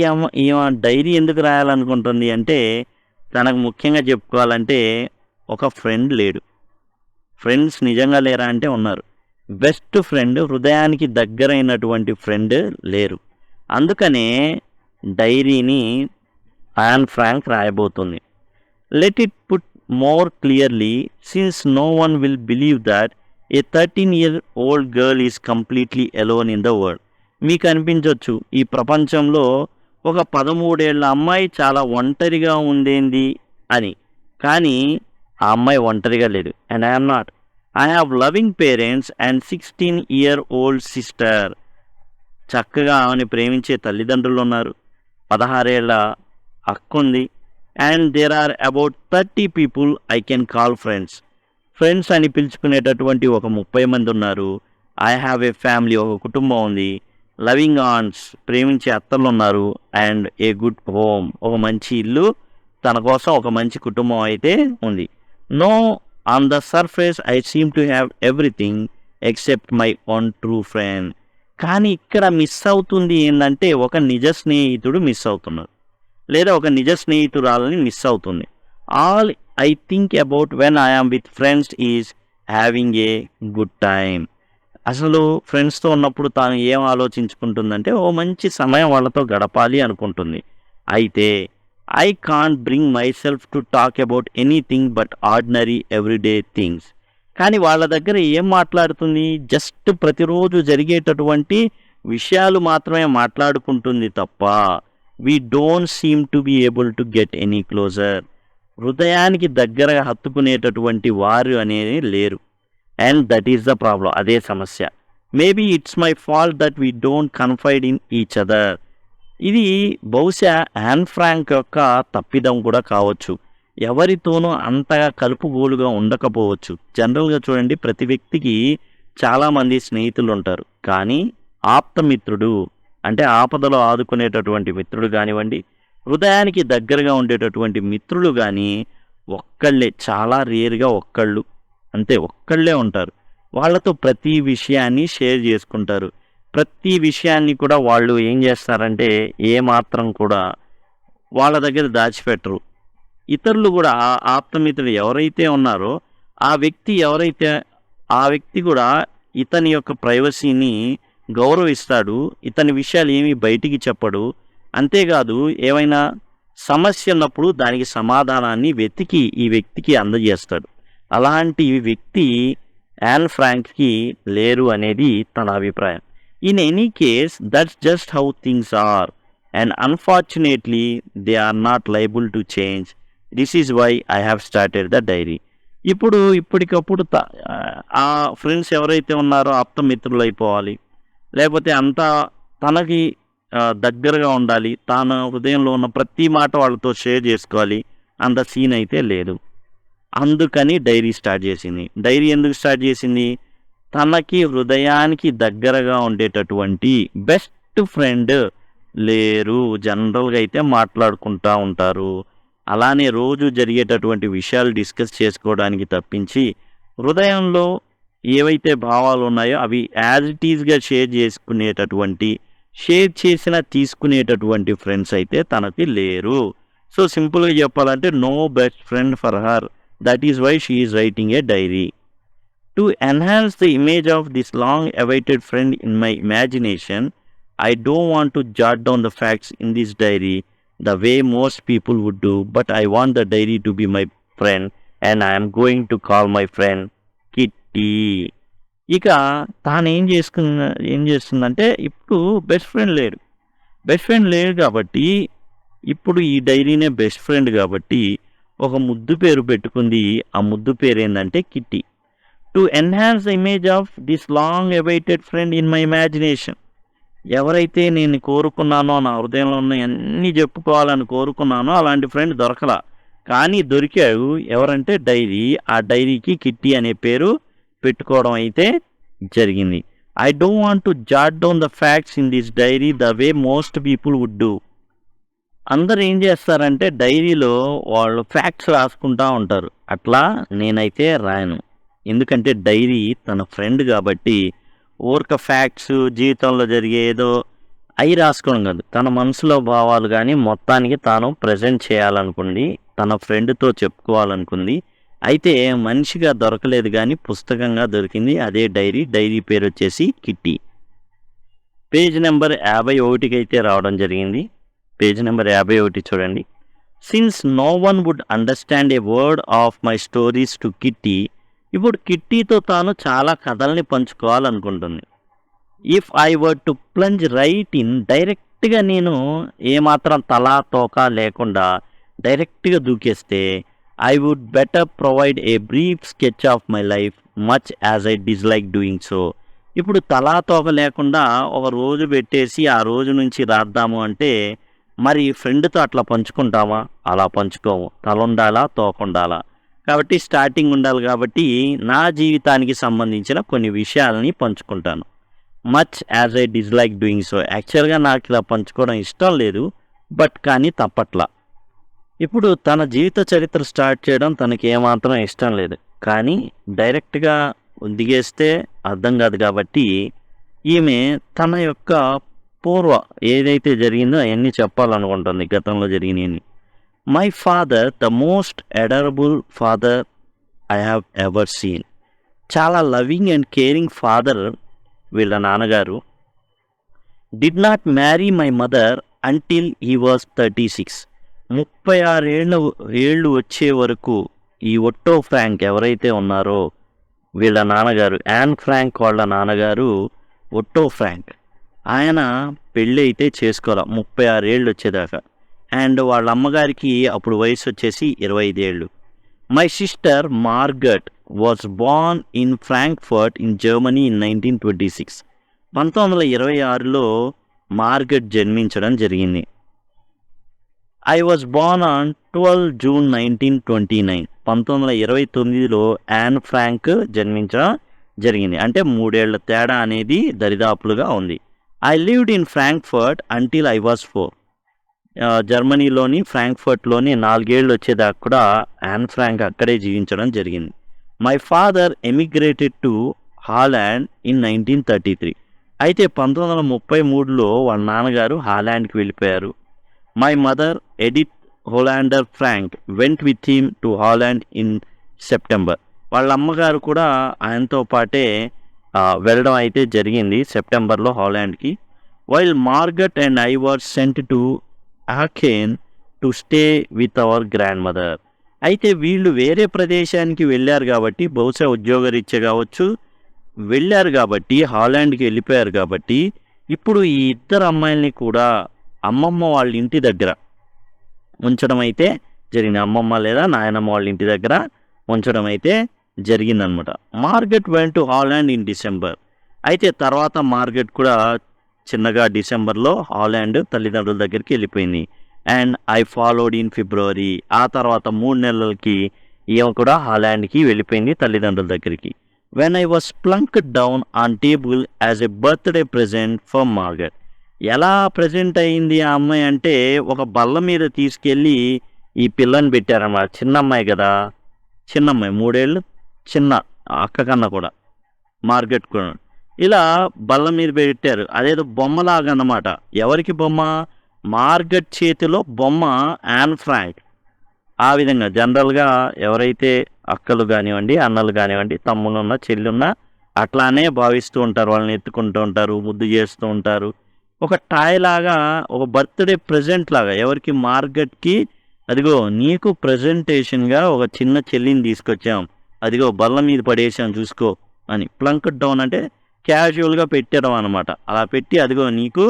ఈమె డైరీ ఎందుకు రాయాలనుకుంటుంది అంటే, తనకు ముఖ్యంగా చెప్పుకోవాలంటే ఒక ఫ్రెండ్ లేడు. ఫ్రెండ్స్ నిజంగా లేరా అంటే ఉన్నారు. బెస్ట్ ఫ్రెండ్, హృదయానికి దగ్గరైనటువంటి ఫ్రెండ్ లేరు. అందుకనే డైరీని యాన్ ఫ్రాంక్ రాయబోతుంది. Let it put more clearly, since no one will believe that a 13-year-old girl is completely alone in the world. మీకు అనిపించవచ్చు ఈ ప్రపంచంలో ఒక 13 ఏళ్ల అమ్మాయి చాలా ఒంటరిగా ఉండేది అని. కానీ ఆ అమ్మాయి ఒంటరిగా లేదు. And I'm not. I have loving parents and 16-year-old sister. చక్కగా ఆమెను ప్రేమించే తల్లిదండ్రులు ఉన్నారు. 16 ఏళ్ల అక్క ఉంది. And there are about 30 people I can call friends. Friends అని పిలుచుకునేటటువంటి ఒక 30 మంది ఉన్నారు. ఐ హ్యావ్ ఏ ఫ్యామిలీ, ఒక కుటుంబం ఉంది. లవింగ్ ఆంట్స్, ప్రేమించే అత్తలు ఉన్నారు. అండ్ ఏ గుడ్ హోమ్, ఒక మంచి ఇల్లు, తన కోసం ఒక మంచి కుటుంబం అయితే ఉంది. No, on the surface I seem to have everything except my own true friend. కానీ ఇక్కడ మిస్ అవుతుంది ఏంటంటే, ఒక నిజ స్నేహితుడు మిస్ అవుతున్నారు, లేదా ఒక నిజ స్నేహితురాలని మిస్ అవుతుంది. All I think about when I am with friends is having a good time. అసలు ఫ్రెండ్స్తో ఉన్నప్పుడు తాను ఏం ఆలోచించుకుంటుందంటే, ఓ మంచి సమయం వాళ్ళతో గడపాలి అనుకుంటుంది. అయితే I can't bring my self to talk about anything but ordinary everyday things. కానీ వాళ్ళ దగ్గర ఏం మాట్లాడుతుంది? జస్ట్ ప్రతిరోజు జరిగేటటువంటి విషయాలు మాత్రమే మాట్లాడుకుంటుంది తప్ప we don't seem to be able to get any closer. హృదయానికి దగ్గరగా హత్తుకునేటటువంటి వారు అనేది లేరు. And that is the problem. అదే సమస్య. Maybe it's my fault that we don't confide in each other. ఇది బహుశా యాన్ ఫ్రాంక్ యొక్క తప్పిదం కూడా కావచ్చు. ఎవరితోనూ అంతగా కలుపుగోలుగా ఉండకపోవచ్చు. జనరల్గా చూడండి, ప్రతి వ్యక్తికి చాలామంది స్నేహితులు ఉంటారు. కానీ ఆప్తమిత్రుడు అంటే ఆపదలో ఆదుకునేటటువంటి మిత్రుడు కానివ్వండి, హృదయానికి దగ్గరగా ఉండేటటువంటి మిత్రులు కానీ ఒక్కళ్ళే, చాలా రేరుగా ఒక్కళ్ళు, అంతే ఒక్కళ్ళే ఉంటారు. వాళ్ళతో ప్రతి విషయాన్ని షేర్ చేసుకుంటారు. ప్రతి విషయాన్ని కూడా వాళ్ళు ఏం చేస్తారంటే ఏమాత్రం కూడా వాళ్ళ దగ్గర దాచిపెట్టరు. ఇతరులు కూడా ఆ ఆప్తమిత్రుడు ఎవరైతే ఉన్నారో ఆ వ్యక్తి కూడా ఇతని యొక్క ప్రైవసీని గౌరవిస్తాడు. ఇతని విషయాలు ఏమీ బయటికి చెప్పడు. అంతేకాదు, ఏమైనా సమస్య ఉన్నప్పుడు దానికి సమాధానాన్ని వెతికి ఈ వ్యక్తికి అందజేస్తాడు. అలాంటి వ్యక్తి యాన్ ఫ్రాంక్కి లేరు అనేది తన అభిప్రాయం. In any case, that's just how things are and unfortunately they are not liable to change. This is why I have started the diary. ఇప్పటికప్పుడు ఆ ఫ్రెండ్స్ ఎవరైతే ఉన్నారో ఆప్తమిత్రులు అయిపోవాలి, లేకపోతే అంతా తనకి దగ్గరగా ఉండాలి, తాను హృదయంలో ఉన్న ప్రతి మాట వాళ్ళతో షేర్ చేసుకోవాలి, అంత సీన్ అయితే లేదు. అందుకని డైరీ స్టార్ట్ చేసింది. డైరీ ఎందుకు స్టార్ట్ చేసింది? తనకి హృదయానికి దగ్గరగా ఉండేటటువంటి బెస్ట్ ఫ్రెండ్ లేరు. జనరల్గా అయితే మాట్లాడుకుంటూ ఉంటారు, అలానే రోజు జరిగేటటువంటి విషయాలు డిస్కస్ చేసుకోవడానికి తప్పించి హృదయంలో ఏవైతే భావాలు ఉన్నాయో అవి యాజ్ ఇట్ ఈజ్గా షేర్ చేసినా తీసుకునేటటువంటి ఫ్రెండ్స్ అయితే తనకి లేరు. సో సింపుల్గా చెప్పాలంటే no best friend for her. That is why she is writing a diary. To enhance the image of this long awaited friend in my imagination, I don't want to jot down the facts in this diary the way most people would do, but I want the diary to be my friend and I am going to call my friend Kitty. ఇక తాను ఏం చేస్తుందంటే, ఇప్పుడు best friend లేడు కాబట్టి ఇప్పుడు ఈ డైరీనే best friend కాబట్టి ఒక ముద్దు పేరు పెట్టుకుంది. ఆ ముద్దు పేరు ఏంటంటే kitty. To enhance the image of this long awaited friend in my imagination. ఎవరైతే నేను కోరుకున్నానో, నా హృదయంలో ఉన్న అన్నీ చెప్పుకోవాలని కోరుకున్నానో అలాంటి ఫ్రెండ్ దొరకలా. కానీ దొరికాడు. ఎవరంటే డైరీ. ఆ డైరీకి కిట్టి అనే పేరు పెట్టుకోవడం అయితే జరిగింది. I don't want to jot down the facts in this diary the way most people would do. అందరూ ఏం చేస్తారంటే డైరీలో వాళ్ళు ఫ్యాక్ట్స్ రాసుకుంటా ఉంటారు. అట్లా నేనైతే రాయను. ఎందుకంటే డైరీ తన ఫ్రెండ్ కాబట్టి ఊరక ఫ్యాక్ట్స్ జీవితంలో జరిగే ఏదో అయి రాసుకోవడం కాదు. తన మనసులో భావాలు గానీ మొత్తానికి తాను ప్రెజెంట్ చేయాలనుకుంది. తన ఫ్రెండ్‌తో చెప్పుకోవాలనుకుంది. అయితే మనిషిగా దొరకలేదు గానీ పుస్తకంగా దొరికింది. అదే డైరీ. డైరీ పేరొచ్చేసి కిట్టి. పేజ్ నెంబర్ 51కైతే రావడం జరిగింది. పేజ్ నెంబర్ 51 చూడండి. Since no one would understand a word of my stories to Kitty. ఇప్పుడు కిట్టీతో తాను చాలా కథల్ని పంచుకోవాలనుకుంటుంది. If I were to plunge right in డైరెక్ట్‌గా నేను ఏమాత్రం తలా తోకా లేకుండా డైరెక్ట్‌గా దూకేస్తే I would better provide a brief sketch of my life much as I dislike doing so. ఇప్పుడు తలా తోక లేకుండా ఒక రోజు పెట్టేసి ఆ రోజు నుంచి రాద్దాము అంటే మరి ఫ్రెండ్‌తో అట్లా పంచుకుంటామా? అలా పంచుకోము. తలుండాలా, తోకుండాలా. కాబట్టి స్టార్టింగ్ ఉండాలి కాబట్టి నా జీవితానికి సంబంధించిన కొన్ని విషయాలని పంచుకుంటాను. Much as I dislike doing so. యాక్చువల్‌గా నాకు ఇలా పంచుకోవడం ఇష్టం లేదు. బట్ కానీ తప్పట్లా. ఇప్పుడు తన జీవిత చరిత్ర స్టార్ట్ చేయడం తనకి ఏమాత్రం ఇష్టం లేదు. కానీ డైరెక్ట్‌గా దిగేస్తే అర్థం కాదు కాబట్టి ఈమె తన యొక్క పూర్వ ఏదైతే జరిగిందో అవన్నీ చెప్పాలనుకుంటుంది గతంలో జరిగినవన్నీ. My father the most adorable father I have ever seen. చాలా లవింగ్ అండ్ కేరింగ్ ఫాదర్ వీళ్ళ నాన్నగారు. Did not marry my mother until he was 36. 36 ఏళ్ళు వచ్చే వరకు ఈ ఒట్టో ఫ్రాంక్ ఎవరైతే ఉన్నారో వీళ్ళ నాన్నగారు, యాన్ ఫ్రాంక్ వాళ్ళ నాన్నగారు ఒట్టో ఫ్రాంక్, ఆయన పెళ్ళి అయితే చేసుకోవాలి 36 ఏళ్ళు వచ్చేదాకా. అండ్ వాళ్ళ అమ్మగారికి అప్పుడు వయసు వచ్చేసి 25 ఏళ్ళు. My sister Margot was born in Frankfurt in Germany in 1926. 1926లో మార్గట్ జన్మించడం జరిగింది. I was born on 12 June 1929. 1929లో యాన్ ఫ్రాంక్ జన్మించడం జరిగింది. అంటే 3 ఏళ్ల తేడా అనేది దరిదాపులుగా ఉంది. I lived in Frankfurt until I was 4. జర్మనీలోని ఫ్రాంక్ఫర్ట్లోని 4 ఏళ్ళు వచ్చేదాకా కూడా యాన్ ఫ్రాంక్ అక్కడే జీవించడం జరిగింది. My father emigrated to Holland in 1933. అయితే 1933లో వాళ్ళ నాన్నగారు హాలాండ్కి వెళ్ళిపోయారు. My mother Edith Hollander Frank went with him to Holland in September. వాళ్ళ అమ్మగారు కూడా ఆయనతో పాటే వెళ్ళడం అయితే జరిగింది సెప్టెంబర్లో హాలాండ్కి. While Margot and I were sent to Aachen to stay with our grandmother. అయితే వీళ్ళు వేరే ప్రదేశానికి వెళ్ళారు కాబట్టి, బహుశా ఉద్యోగరీత్యా కావచ్చు, వెళ్ళారు కాబట్టి హాలాండ్కి వెళ్ళిపోయారు కాబట్టి ఇప్పుడు ఈ ఇద్దరు అమ్మాయిల్ని కూడా అమ్మమ్మ వాళ్ళ ఇంటి దగ్గర ఉంచడం అయితే జరిగింది. అమ్మమ్మ లేదా నాయనమ్మ వాళ్ళ ఇంటి దగ్గర ఉంచడం అయితే జరిగిందనమాట. Margot went to Holland in December. అయితే తర్వాత మార్గట్ కూడా చిన్నగా డిసెంబర్లో హాలాండ్ తల్లిదండ్రుల దగ్గరికి వెళ్ళిపోయింది. And I followed in February. ఆ తర్వాత 3 నెలలకి ఈమె కూడా హాలాండ్కి వెళ్ళిపోయింది తల్లిదండ్రుల దగ్గరికి. When I was plunked down on table as a birthday present for Margot. ఎలా ప్రజెంట్ అయింది ఆ అమ్మాయి అంటే ఒక బల్ల మీద తీసుకెళ్ళి ఈ పిల్లని పెట్టారన్నమాట. చిన్న అమ్మాయి కదా, చిన్న అమ్మాయి 3 ఏళ్ళు చిన్న అక్క కన్నా కూడా మార్గట్ కూడా ఇలా బల్ల మీద పెట్టారు. అదేదో బొమ్మలాగా అన్నమాట. ఎవరికి బొమ్మ? మార్గట్ చేతిలో బొమ్మ యాన్ ఫ్రాంక్. ఆ విధంగా జనరల్గా ఎవరైతే అక్కలు కానివ్వండి, అన్నలు కానివ్వండి, తమ్ముళ్ళున్నా చెల్లున్నా అట్లానే భావిస్తూ ఉంటారు. వాళ్ళని ఎత్తుకుంటూ ఉంటారు, ముద్దు చేస్తూ ఉంటారు. ఒక టాయ్ లాగా, ఒక బర్త్డే ప్రెజెంట్ లాగా ఎవరికి? మార్గట్కి. అదిగో నీకు ప్రజెంటేషన్గా ఒక చిన్న చెల్లిని తీసుకొచ్చాం, అదిగో బల్ల మీద పడేసాం చూసుకో అని. ప్లంక్డ్ డౌన్ అంటే క్యాజువల్గా పెట్టడం అనమాట. అలా పెట్టి అదిగో నీకు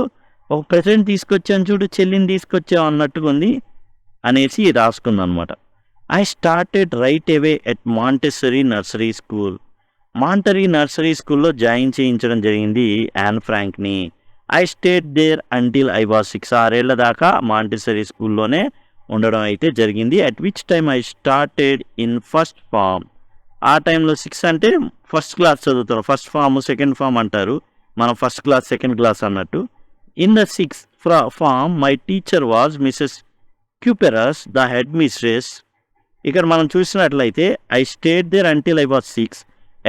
ఒక ప్రెజెంట్ తీసుకొచ్చాను చూడు, చెల్లిని తీసుకొచ్చాం అన్నట్టుగా ఉంది అనేసి రాసుకుందనమాట. I started right away at Montessori nursery school. Montessori nursery స్కూల్లో జాయిన్ చేయించడం జరిగింది యాన్ ఫ్రాంక్ని. I stayed there until I was 6. 6 ఏళ్ల దాకా మాంటెసరీ స్కూల్లోనే ఉండడం అయితే జరిగింది. At which time I started in first form. ఆ టైంలో 6 అంటే ఫస్ట్ క్లాస్ చదువుతారు. ఫస్ట్ ఫామ్, సెకండ్ ఫామ్ అంటారు. మనం ఫస్ట్ క్లాస్, సెకండ్ క్లాస్ అన్నట్టు. In the 6th form my teacher was Mrs క్యూపెరస్ the headmistress. ఇక్కడ మనం చూసినట్లయితే I stayed there until I was 6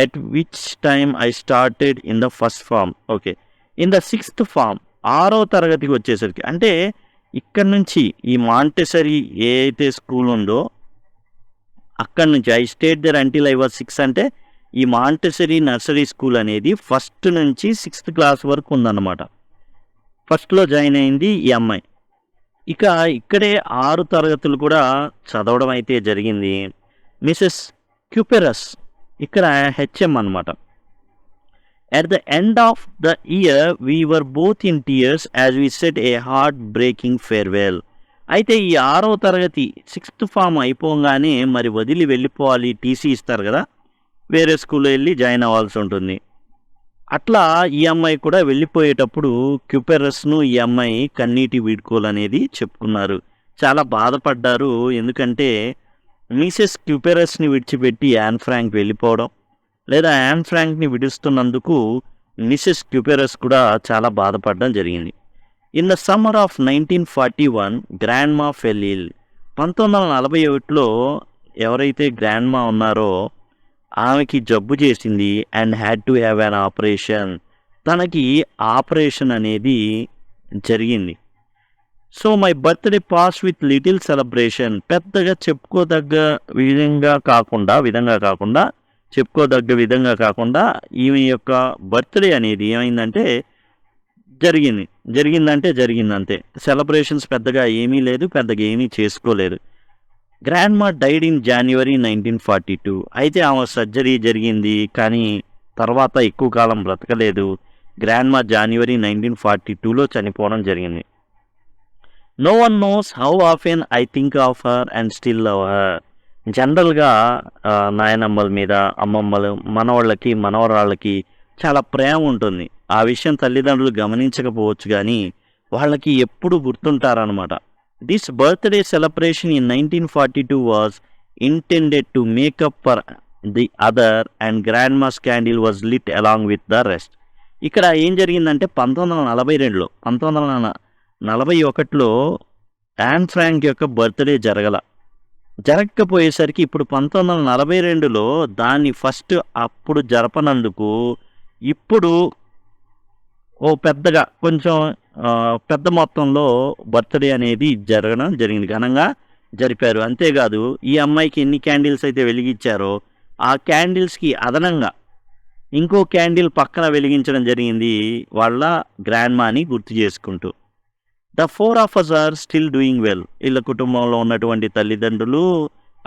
at which time I started in the first form. Okay, in the 6th form 6వ తరగతికి వచ్చేసరికి అంటే ఇక్కడ నుంచి ఈ మాంటెసరీ ఏ అయితే స్కూల్ ఉందో అక్కడి నుంచి I stayed there until I was 6 అంటే ఈ మాంటెసరీ నర్సరీ స్కూల్ అనేది 1st నుంచి 6th క్లాస్ వరకు ఉందన్నమాట. ఫస్ట్లో జాయిన్ అయింది ఈ అమ్మాయి. ఇక ఇక్కడే 6 తరగతులు కూడా చదవడం అయితే జరిగింది. మిసెస్ క్యూపెరస్ ఇక్కడ హెచ్ఎం అన్నమాట. At the end of the year, we were both in tears as we said a heart-breaking farewell. అయితే ఈ 6వ తరగతి 6th ఫామ్ అయిపోగానే మరి వదిలి వెళ్ళిపోవాలి, టీసీ ఇస్తారు కదా, వేరే స్కూల్లో వెళ్ళి జాయిన్ అవ్వాల్సి ఉంటుంది. అట్లా ఈ అమ్మాయి కూడా వెళ్ళిపోయేటప్పుడు క్యూపెరస్ను ఈ అమ్మాయి కన్నీటి వీడ్కోలు అనేది చెప్పుకున్నారు. చాలా బాధపడ్డారు. ఎందుకంటే మిసెస్ క్యూపెరస్ని విడిచిపెట్టి యాన్ ఫ్రాంక్ వెళ్ళిపోవడం, లేదా యాన్ ఫ్రాంక్ని విడుస్తున్నందుకు మిసెస్ క్యూపెరస్ కూడా చాలా బాధపడడం జరిగింది. In the summer of 1941 grand మా ఫెల్ ఇల్. 1941లో ఎవరైతే గ్రాండ్ మా ఉన్నారో ఆమెకి జబ్బు చేసింది and had to have an operation. తనకి ఆపరేషన్ అనేది జరిగింది. So my birthday pass with little celebration. పెద్దగా చెప్పుకోదగ్గ విధంగా కాకుండా ఈమె యొక్క బర్త్డే అనేది ఏమైందంటే జరిగిందంటే సెలబ్రేషన్స్ పెద్దగా ఏమీ లేదు, పెద్దగా ఏమీ చేసుకోలేదు. గ్రాండ్ మా డైడ్ ఇన్ January 1942. అయితే ఆమె సర్జరీ జరిగింది కానీ తర్వాత ఎక్కువ కాలం బ్రతకలేదు. గ్రాండ్ మా January 1942లో చనిపోవడం జరిగింది. No one knows how often I think of her and still love her. జనరల్గా నాయనమ్మల మీద, అమ్మమ్మలు, మనవాళ్ళకి, మనవరాళ్ళకి చాలా ప్రేమ ఉంటుంది. ఆ విషయం తల్లిదండ్రులు గమనించకపోవచ్చు కానీ వాళ్ళకి ఎప్పుడు గుర్తుంటారనమాట. This birthday celebration in 1942 was intended to make up for the other and grandma's candle was lit along with the rest. ఇక్కడ ఏం జరిగిందంటే 1941లో యాన్ ఫ్రాంక్ యొక్క బర్త్డే జరగకపోయేసరికి ఇప్పుడు 1942లో దాన్ని ఫస్ట్ అప్పుడు జరపనందుకు ఇప్పుడు కొంచెం పెద్ద మొత్తంలో బర్త్డే అనేది జరగడం జరిగింది, ఘనంగా జరిపారు. అంతేకాదు ఈ అమ్మాయికి ఎన్ని క్యాండిల్స్ అయితే వెలిగించారో ఆ క్యాండిల్స్కి అదనంగా ఇంకో క్యాండిల్ పక్కన వెలిగించడం జరిగింది వాళ్ళ గ్రాండ్ మాని గుర్తు చేసుకుంటూ. The 4 of us are still doing well. వీళ్ళ కుటుంబంలో ఉన్నటువంటి తల్లిదండ్రులు,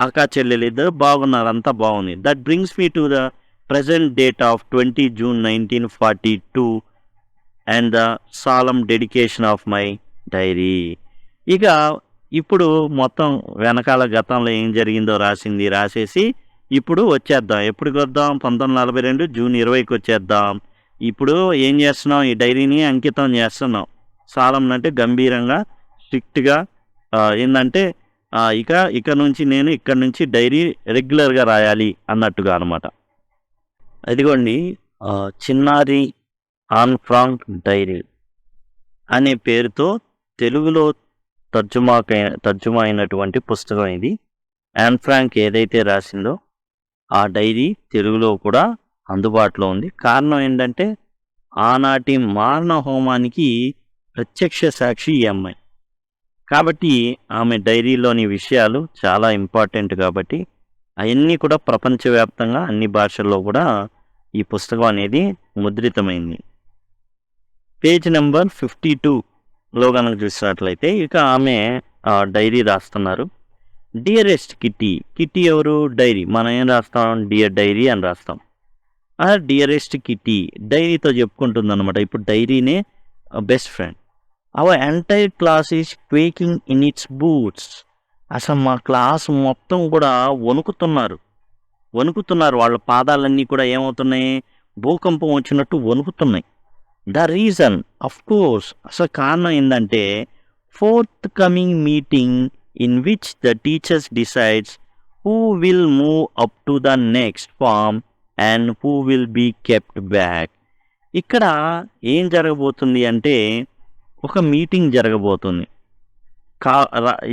అక్క చెల్లెలు ఇద్దరు బాగున్నారు, అంతా బాగుంది. That brings me to the present date of 20 June 1942 and the solemn dedication of my diary. ఇక ఇప్పుడు మొత్తం వెనకాల గతంలో ఏం జరిగిందో రాసేసి ఇప్పుడు వచ్చేద్దాం. ఎప్పటికి వద్దాం? 1942 జూన్ 20కి వచ్చేద్దాం. ఇప్పుడు ఏం చేస్తున్నాం? ఈ డైరీని అంకితం చేస్తున్నాం. సాలం అంటే గంభీరంగా, స్ట్రిక్ట్గా ఏంటంటే ఇక నుంచి నేను ఇక్కడ నుంచి డైరీ రెగ్యులర్గా రాయాలి అన్నట్టుగా అనమాట. అదిగోండి చిన్నారి ఆన్ ఫ్రాంక్ డైరీ అనే పేరుతో తెలుగులో తర్జుమా అయినటువంటి పుస్తకం ఇది. యాన్ ఫ్రాంక్ ఏదైతే రాసిందో ఆ డైరీ తెలుగులో కూడా అందుబాటులో ఉంది. కారణం ఏంటంటే ఆనాటి మారణ హోమానికి ప్రత్యక్ష సాక్షి ఈ అమ్మాయి కాబట్టి ఆమె డైరీలోని విషయాలు చాలా ఇంపార్టెంట్ కాబట్టి అవన్నీ కూడా ప్రపంచవ్యాప్తంగా అన్ని భాషల్లో కూడా ఈ పుస్తకం అనేది ముద్రితమైంది. పేజ్ నెంబర్ 52లో కనుక చూసినట్లయితే ఇక ఆమె డైరీ రాస్తున్నారు. డియరెస్ట్ కిట్టి ఎవరు? డైరీ. మనం ఏం రాస్తాం? డియర్ డైరీ అని రాస్తాం. డియరెస్ట్ కిట్టి డైరీతో చెప్పుకుంటుంది అనమాట. ఇప్పుడు డైరీనే best friend. Our entire class is quaking in its boots. అసలు మా క్లాస్ మొత్తం కూడా వణుకుతున్నారు. వాళ్ళ పాదాలన్నీ కూడా ఏమవుతున్నాయి? భూకంపం వచ్చినట్టు వణుకుతున్నాయి. ద రీజన్ ఆఫ్ కోర్స్, అసలు కారణం ఏంటంటే forthcoming meeting in which the teachers decides who will move up to the next form and who will be kept back. ఇక్కడ ఏం జరగబోతుంది అంటే ఒక మీటింగ్ జరగబోతుంది.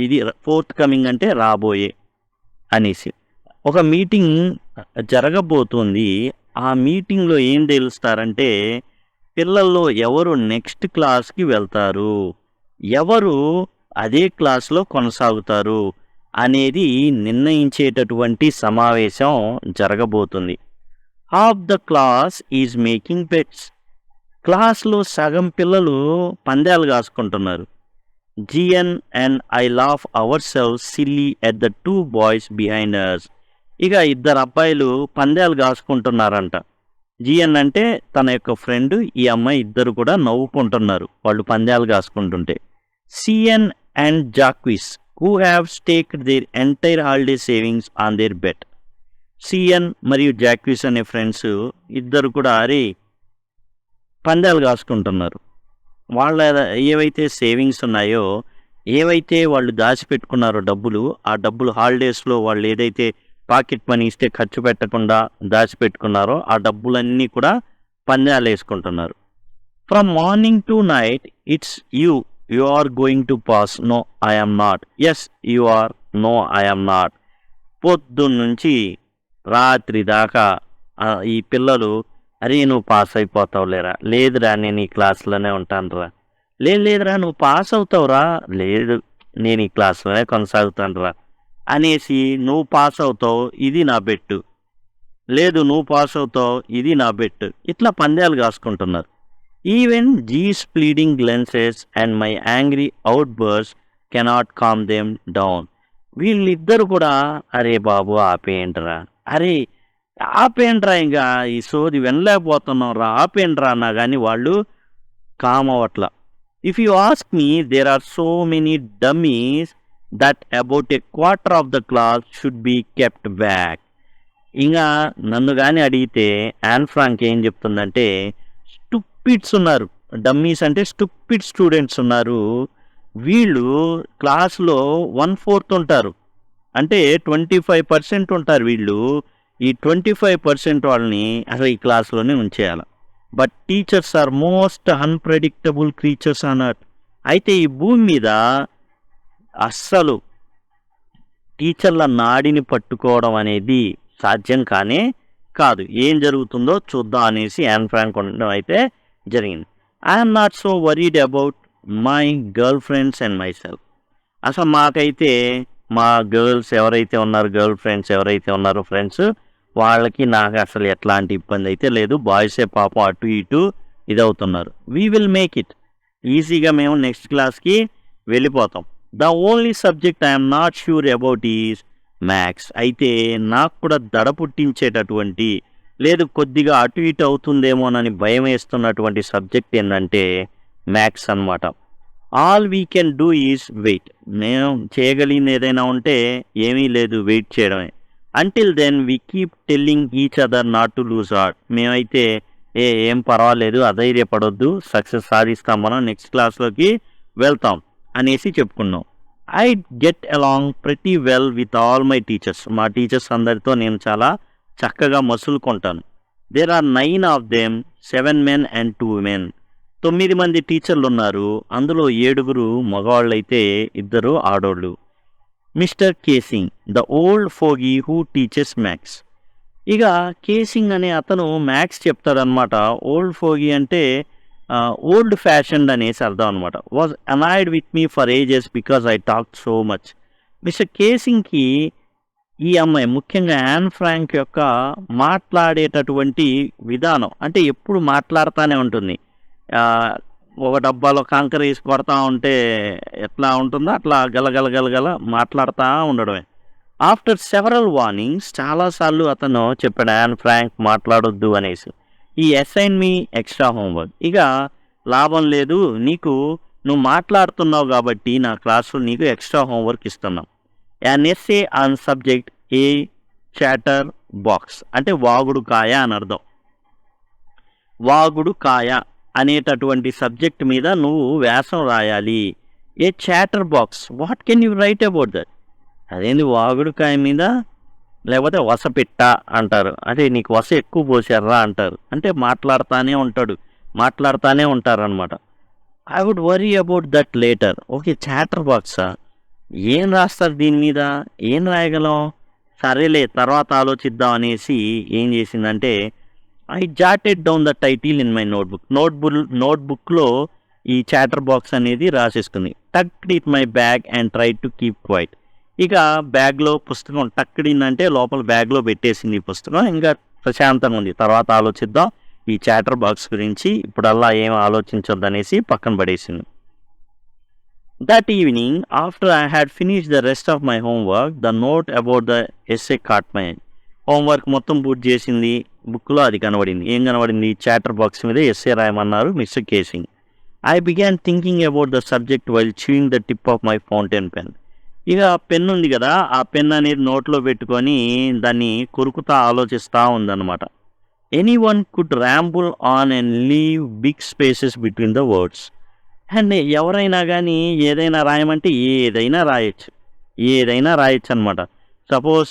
ఇది ఫోర్త్ కమింగ్ అంటే రాబోయే అనేసి. ఒక మీటింగ్ జరగబోతుంది. ఆ మీటింగ్‌లో ఏం తేలుస్తారంటే, పిల్లల్లో ఎవరు నెక్స్ట్ క్లాస్‌కి వెళ్తారు, ఎవరు అదే క్లాస్‌లో కొనసాగుతారు అనేది నిర్ణయించేటటువంటి సమావేశం జరగబోతుంది. Half the class is making bets. క్లాస్‌లో సగం పిల్లలు పందాలు కాసుకుంటున్నారు. GN and I laugh ourselves silly at the 2 boys behind us. ఇక ఇద్దరు అబ్బాయిలు పందాలు కాసుకుంటున్నారంట. జిఎన్ అంటే తన యొక్క ఫ్రెండ్, ఈ అమ్మాయి ఇద్దరు కూడా నవ్వుకుంటున్నారు వాళ్ళు పందాలు కాసుకుంటుంటే. CN and Jacques who have staked their entire holiday savings on their bet. CN మరియు జాక్విస్ అనే ఫ్రెండ్స్ ఇద్దరు కూడా పందాలు కాసుకుంటున్నారు. వాళ్ళ ఏవైతే సేవింగ్స్ ఉన్నాయో, ఏవైతే వాళ్ళు దాచిపెట్టుకున్నారో డబ్బులు, ఆ డబ్బులు హాలిడేస్లో వాళ్ళు ఏదైతే పాకెట్ మనీ ఇస్తే ఖర్చు పెట్టకుండా దాచిపెట్టుకున్నారో ఆ డబ్బులన్నీ కూడా పందాలు వేసుకుంటున్నారు. From morning to night it's you are going to pass, no I am not, yes you are, no I am not. పొద్దున్నుంచి రాత్రి దాకా ఈ పిల్లలు, అరే నువ్వు పాస్ అయిపోతావు లేరా, లేదురా నేను ఈ క్లాస్లోనే ఉంటానురా, లేదురా నువ్వు పాస్ అవుతావురా, లేదు నేను ఈ క్లాస్లోనే కొనసాగుతానురా అనేసి, నువ్వు పాస్ అవుతావు ఇది నా బెట్టు, లేదు నువ్వు పాస్ అవుతావు ఇది నా బెట్టు, ఇట్లా పందాలు కాసుకుంటున్నారు. Even G's pleading glances and my angry outbursts cannot calm them down. వీళ్ళిద్దరు కూడా అరే బాబు ఆపేయండిరా, అరే ఆపేయండిరా, ఇంకా ఈ సోది వినలేకపోతున్నాం రా, ఆపేయండిరా అన్నా కానీ వాళ్ళు కామ్ అవ్వట్లా. If you ask me, there are so many dummies that about a quarter of the class should be kept back. ఇంకా నన్ను కానీ అడిగితే యాన్ ఫ్రాంక్ ఏం చెప్తుందంటే, స్టూపిడ్స్ ఉన్నారు, డమ్మీస్ అంటే స్టూపిడ్ స్టూడెంట్స్ ఉన్నారు, వీళ్ళు క్లాస్లో 1/4 ఉంటారు, అంటే 25% ఉంటారు వీళ్ళు. ఈ 25% వాళ్ళని అసలు ఈ క్లాస్లోనే ఉంచేయాలి. But teachers are most unpredictable creatures అన్నట్టు. అయితే ఈ భూమి మీద అస్సలు టీచర్ల నాడిని పట్టుకోవడం అనేది సాధ్యం కానే కాదు. ఏం జరుగుతుందో చూద్దాం అనేసి యాన్ ఫ్రాంక్ ఉండడం అయితే జరిగింది. I'm not so worried about my girl friends and my self. అసలు మాకైతే మా గర్ల్స్ ఎవరైతే ఉన్నారో, గర్ల్ ఫ్రెండ్స్ ఎవరైతే ఉన్నారో ఫ్రెండ్స్, వాళ్ళకి నాకు అసలు ఎట్లాంటి ఇబ్బంది అయితే లేదు. బాయ్సే పాపం అటు ఇటు ఇదవుతున్నారు. వీ విల్ మేక్ ఇట్, ఈజీగా మేము నెక్స్ట్ క్లాస్కి వెళ్ళిపోతాం. The only subject I'm not sure about is maths. అయితే నాకు కూడా దడ పుట్టించేటటువంటి, లేదు కొద్దిగా అటు ఇటు అవుతుందేమోనని భయం వేస్తున్నటువంటి సబ్జెక్ట్ ఏంటంటే మ్యాథ్స్ అన్నమాట. All we can do is wait. మేము చేయగలిగింది ఏదైనా ఉంటే ఏమీ లేదు, వెయిట్ చేయడమే. Until then we keep telling each other not to lose heart. మేమైతే ఏం పర్వాలేదు, అధైర్యపడొద్దు, సక్సెస్ సాధిస్తాం, మనం నెక్స్ట్ క్లాస్లోకి వెళ్తాం అనేసి చెప్పుకున్నాం. I get along pretty well with all my teachers. మా టీచర్స్ అందరితో నేను చాలా చక్కగా మసులుకుంటాను. There are 9 of them, 7 men and 2 women. 9 మంది టీచర్లు ఉన్నారు, అందులో 7 మగవాళ్ళు అయితే 2 ఆడోళ్ళు. Mr Keesing, the old fogey who teaches maths. ఇక కేసింగ్ అనే అతను మ్యాథ్స్ చెప్తాడనమాట. ఓల్డ్ ఫోగీ అంటే ఓల్డ్ ఫ్యాషన్డ్ అనేసి అర్థం అనమాట. Was annoyed with me for ages because I talk so much. Mr కేసింగ్కి ఈ అమ్మాయి, ముఖ్యంగా యాన్ ఫ్రాంక్ యొక్క మాట్లాడేటటువంటి విధానం అంటే ఎప్పుడు మాట్లాడుతూనే ఉంటుంది. ఒక డబ్బాలో కంకర వేసి కొడతా ఉంటే ఎట్లా ఉంటుందో అట్లా గలగల మాట్లాడుతూ ఉండడమే. ఆఫ్టర్ సెవరల్ వార్నింగ్స్, చాలాసార్లు అతను చెప్పాడు యాన్ ఫ్రాంక్ మాట్లాడొద్దు అనేసి. ఈ అసైన్ మీ ఎక్స్ట్రా హోంవర్క్. ఇక లాభం లేదు, నువ్వు మాట్లాడుతున్నావు కాబట్టి నా క్లాసులో నీకు ఎక్స్ట్రా హోంవర్క్ ఇస్తున్నాం. An essay on subject A chatterbox, అంటే వాగుడు కాయ అని అర్థం. వాగుడు కాయ అనేటటువంటి సబ్జెక్ట్ మీద నువ్వు వ్యాసం రాయాలి. A chatterbox, what can you write about that? అదేంది వాగుడు కాయ మీద, లేకపోతే వసపిట్ట అంటారు, అంటే నీకు వస ఎక్కువ పోసారా అంటారు, అంటే మాట్లాడుతూనే ఉంటారు అనమాట. I would worry about that later. Okay, చాటర్ బాక్సా? ఏం రాస్తారు దీని మీద? ఏం రాయగలం? సరేలే తర్వాత ఆలోచిద్దాం అనేసి ఏం చేసిందంటే, I jotted down the title in my నోట్బుక్లో ఈ చాటర్ బాక్స్ అనేది రాసేసుకుంది. Tucked it my bag and try to keep quiet. ఇక బ్యాగ్లో పుస్తకం టక్డిందంటే లోపల బ్యాగ్లో పెట్టేసింది ఈ పుస్తకం. ఇంకా ప్రశాంతంగా ఉంది, తర్వాత ఆలోచిద్దాం ఈ చాటర్ బాక్స్ గురించి, ఇప్పుడల్లా ఏం ఆలోచించొద్దు అనేసి పక్కన పడేసింది. That evening, after I had finished the rest of my homework, the note about the essay caught my eye. Homework మొత్తం పూర్తి చేసింది, బుక్లో అది కనబడింది. ఏం కనబడింది? చాటర్ బాక్స్ మీద ఎస్ఏ రాయమన్నారు Mr Keesing. I began thinking about the subject while chewing the tip of my fountain pen. ఇక పెన్ ఉంది కదా, ఆ పెన్ అనేది నోట్లో పెట్టుకొని దాన్ని కొరుకుతా ఆలోచిస్తూ ఉందన్నమాట. Anyone could ramble on and leave big spaces between the words. And ఎవరైనా కానీ ఏదైనా రాయమంటే ఏదైనా రాయొచ్చు అనమాట. సపోజ్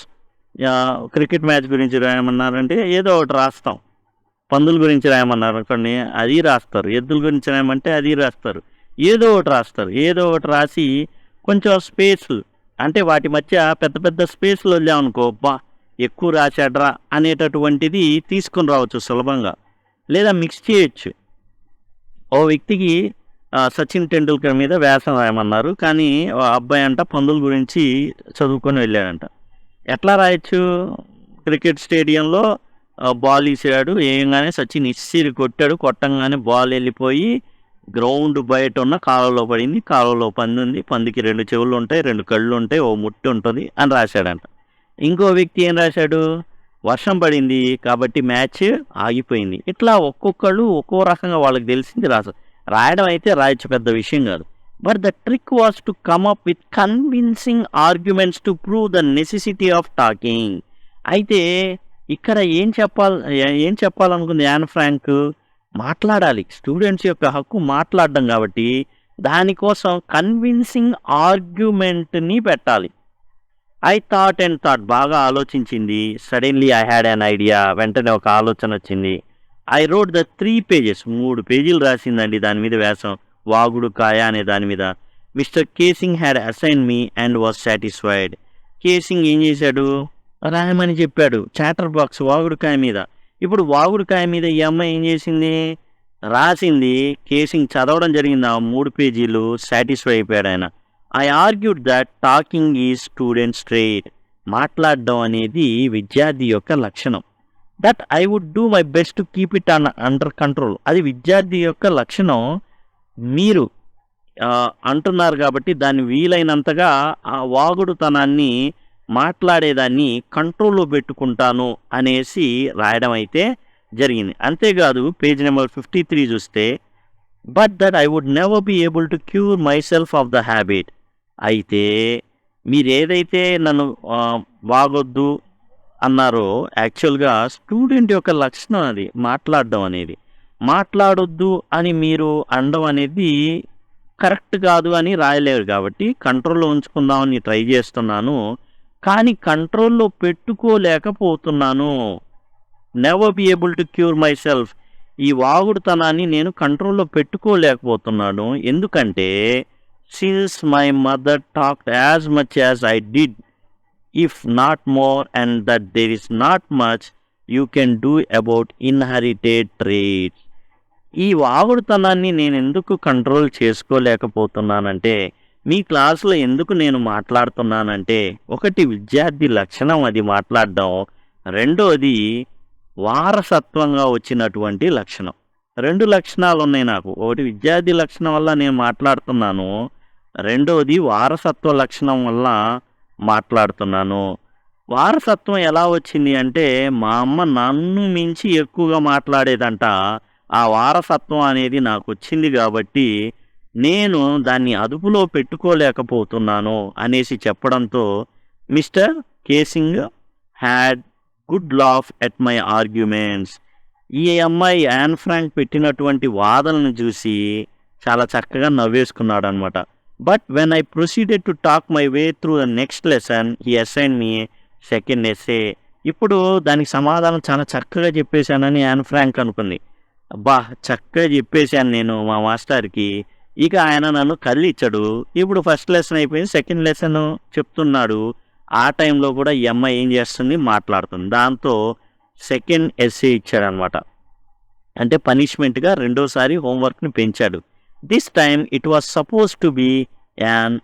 క్రికెట్ మ్యాచ్ గురించి రాయమన్నారంటే ఏదో ఒకటి రాస్తాం. పందుల గురించి రాయమన్నారు అనుకోండి, అది రాస్తారు. ఎద్దుల గురించి రాయమంటే అది రాస్తారు. ఏదో ఒకటి రాసి కొంచెం స్పేస్ అంటే వాటి మధ్య పెద్ద పెద్ద స్పేస్లు వదిలామనుకో, బా ఎక్కువ రాశాడ్రా అనేటటువంటిది తీసుకొని రావచ్చు సులభంగా. లేదా మిక్స్ చేయొచ్చు. ఓ వ్యక్తికి సచిన్ టెండూల్కర్ మీద వ్యాసం రాయమన్నారు, కానీ అబ్బాయి అంట పందుల గురించి చదువుకొని వెళ్ళాడంట. ఎట్లా రాయొచ్చు? క్రికెట్ స్టేడియంలో బాల్ ఇసాడు, వేయంగానే సచిన్ ఇసిరి కొట్టాడు, కొట్టంగానే బాల్ వెళ్ళిపోయి గ్రౌండ్ బయట ఉన్న కాలువలో పడింది. కాలువలో పంది ఉంది, పందికి 2 చెవులు ఉంటాయి, 2 కళ్ళు ఉంటాయి, ఓ ముట్టు ఉంటుంది అని రాశాడంట. ఇంకో వ్యక్తి ఏం రాశాడు? వర్షం పడింది కాబట్టి మ్యాచ్ ఆగిపోయింది. ఇట్లా ఒక్కొక్కళ్ళు ఒక్కో రకంగా వాళ్ళకి తెలిసింది రాయడం అయితే రాయొచ్చు, పెద్ద విషయం కాదు. But the trick was to come up with convincing arguments to prove the necessity of talking. అయితే ఇక్కడ ఏం చెప్పాలనుకుంది యాన్ ఫ్రాంక్? మాట్లాడాలి, స్టూడెంట్స్ యొక్క హక్కు మాట్లాడడం కాబట్టి దానికోసం కన్విన్సింగ్ ఆర్గ్యుమెంట్ని పెట్టాలి. ఐ థాట్ బాగా ఆలోచించింది. Suddenly I had an idea, వెంటనే ఒక ఆలోచన వచ్చింది. ఐ రోడ్ ద 3 pages, 3 పేజీలు రాసిందండి దాని మీద వ్యాసం, వాగుడు కాయ అనే దాని మీద. Mister casing had assign me and was satisfied. Casing ఏం చేశాడు? రాయమని చెప్పాడు చాటర్ బాక్స్ వాగుడుకాయ మీద. ఇప్పుడు వాగుడుకాయ మీద ఈ అమ్మాయి ఏం చేసింది? రాసింది. కేసింగ్ చదవడం జరిగింది ఆ 3 పేజీలు, సాటిస్ఫై అయిపోయాడు ఆయన. I argued that talking is student trait. మాట్లాడడం అనేది విద్యార్థి యొక్క లక్షణం. That I would do my best to keep it under control. అది విద్యార్థి యొక్క లక్షణం. మీరు అంటున్నారు కాబట్టి దాన్ని వీలైనంతగా ఆ వాగుడుతనాన్ని, మాట్లాడేదాన్ని కంట్రోల్లో పెట్టుకుంటాను అనేసి రాయడం అయితే జరిగింది. అంతేకాదు పేజ్ నెంబర్ 53 చూస్తే, but that I would never be able to cure myself of the habit. అయితే మీరు ఏదైతే నన్ను వాగొద్దు అన్నారో, యాక్చువల్గా స్టూడెంట్ యొక్క లక్షణం అది మాట్లాడడం అనేది. మాట్లాడొద్దు అని మీరు అనడం అనేది కరెక్ట్ కాదు అని రాయలేరు కాబట్టి కంట్రోల్లో ఉంచుకుందామని ట్రై చేస్తున్నాను, కానీ కంట్రోల్లో పెట్టుకోలేకపోతున్నాను. Never be able to cure myself. ఈ వాగుడుతనాన్ని నేను కంట్రోల్లో పెట్టుకోలేకపోతున్నాను. ఎందుకంటే since my mother talked as much as I did, if not more, and that there is not much you can do about inherited traits. ఈ వాగుడుతనాన్ని నేను ఎందుకు కంట్రోల్ చేసుకోలేకపోతున్నానంటే, మీ క్లాసులో ఎందుకు నేను మాట్లాడుతున్నానంటే, ఒకటి విద్యార్థి లక్షణం అది మాట్లాడడం, రెండోది వారసత్వంగా వచ్చినటువంటి లక్షణం. 2 లక్షణాలు ఉన్నాయి నాకు. ఒకటి విద్యార్థి లక్షణం వల్ల నేను మాట్లాడుతున్నాను, రెండోది వారసత్వ లక్షణం వల్ల మాట్లాడుతున్నాను. వారసత్వం ఎలా వచ్చింది అంటే, మా అమ్మ నన్ను మించి ఎక్కువగా మాట్లాడేదంట. ఆ వారసత్వం అనేది నాకు వచ్చింది కాబట్టి నేను దాన్ని అదుపులో పెట్టుకోలేకపోతున్నాను అనేసి చెప్పడంతో mister casing had good laugh at my arguments. ఈ అమ్మాయి యాన్ ఫ్రాంక్ పెట్టినటువంటి వాదనను చూసి చాలా చక్కగా నవ్వేసుకున్నాడు అనమాట. But when I proceeded to talk my way through the next lesson he assign me second essay. ఇప్పుడు దానికి సమాధానం చాలా చక్కగా చెప్పేశానని యాన్ ఫ్రాంక్ అనుకుంది. అబ్బా, చక్కగా చెప్పేశాను నేను మా మాస్టర్కి, ఇక ఆయన నన్ను కదిలిచ్చాడు. ఇప్పుడు ఫస్ట్ లెసన్ అయిపోయింది, సెకండ్ లెసన్ చెప్తున్నాడు. ఆ టైంలో కూడా ఈ అమ్మాయి ఏం చేస్తుంది, మాట్లాడుతుంది. దాంతో సెకండ్ ఎస్సే ఇచ్చాడనమాట. అంటే పనిష్మెంట్గా రెండోసారి హోంవర్క్ని పెంచాడు. This time it was suppose to be an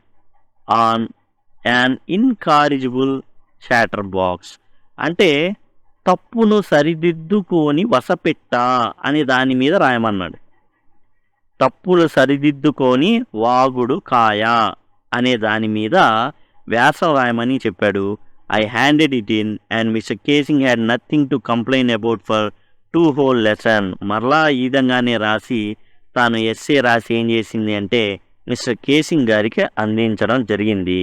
on an incorrigible chatterbox. అంటే తప్పును సరిదిద్దుకొని వసపెట్టా అనే దాని మీద రాయమన్నాడు. తప్పులు సరిదిద్దుకొని వాగుడు కాయ అనే దాని మీద వ్యాసం రాయమని చెప్పాడు. I handed it in and mister casing had nothing to complain about for 2 whole lesson. మరలా ఈ విధంగానే రాసి తాను ఎస్సే రాసి ఏం చేసింది అంటే మిస్టర్ కేసింగ్ గారికి అందించడం జరిగింది.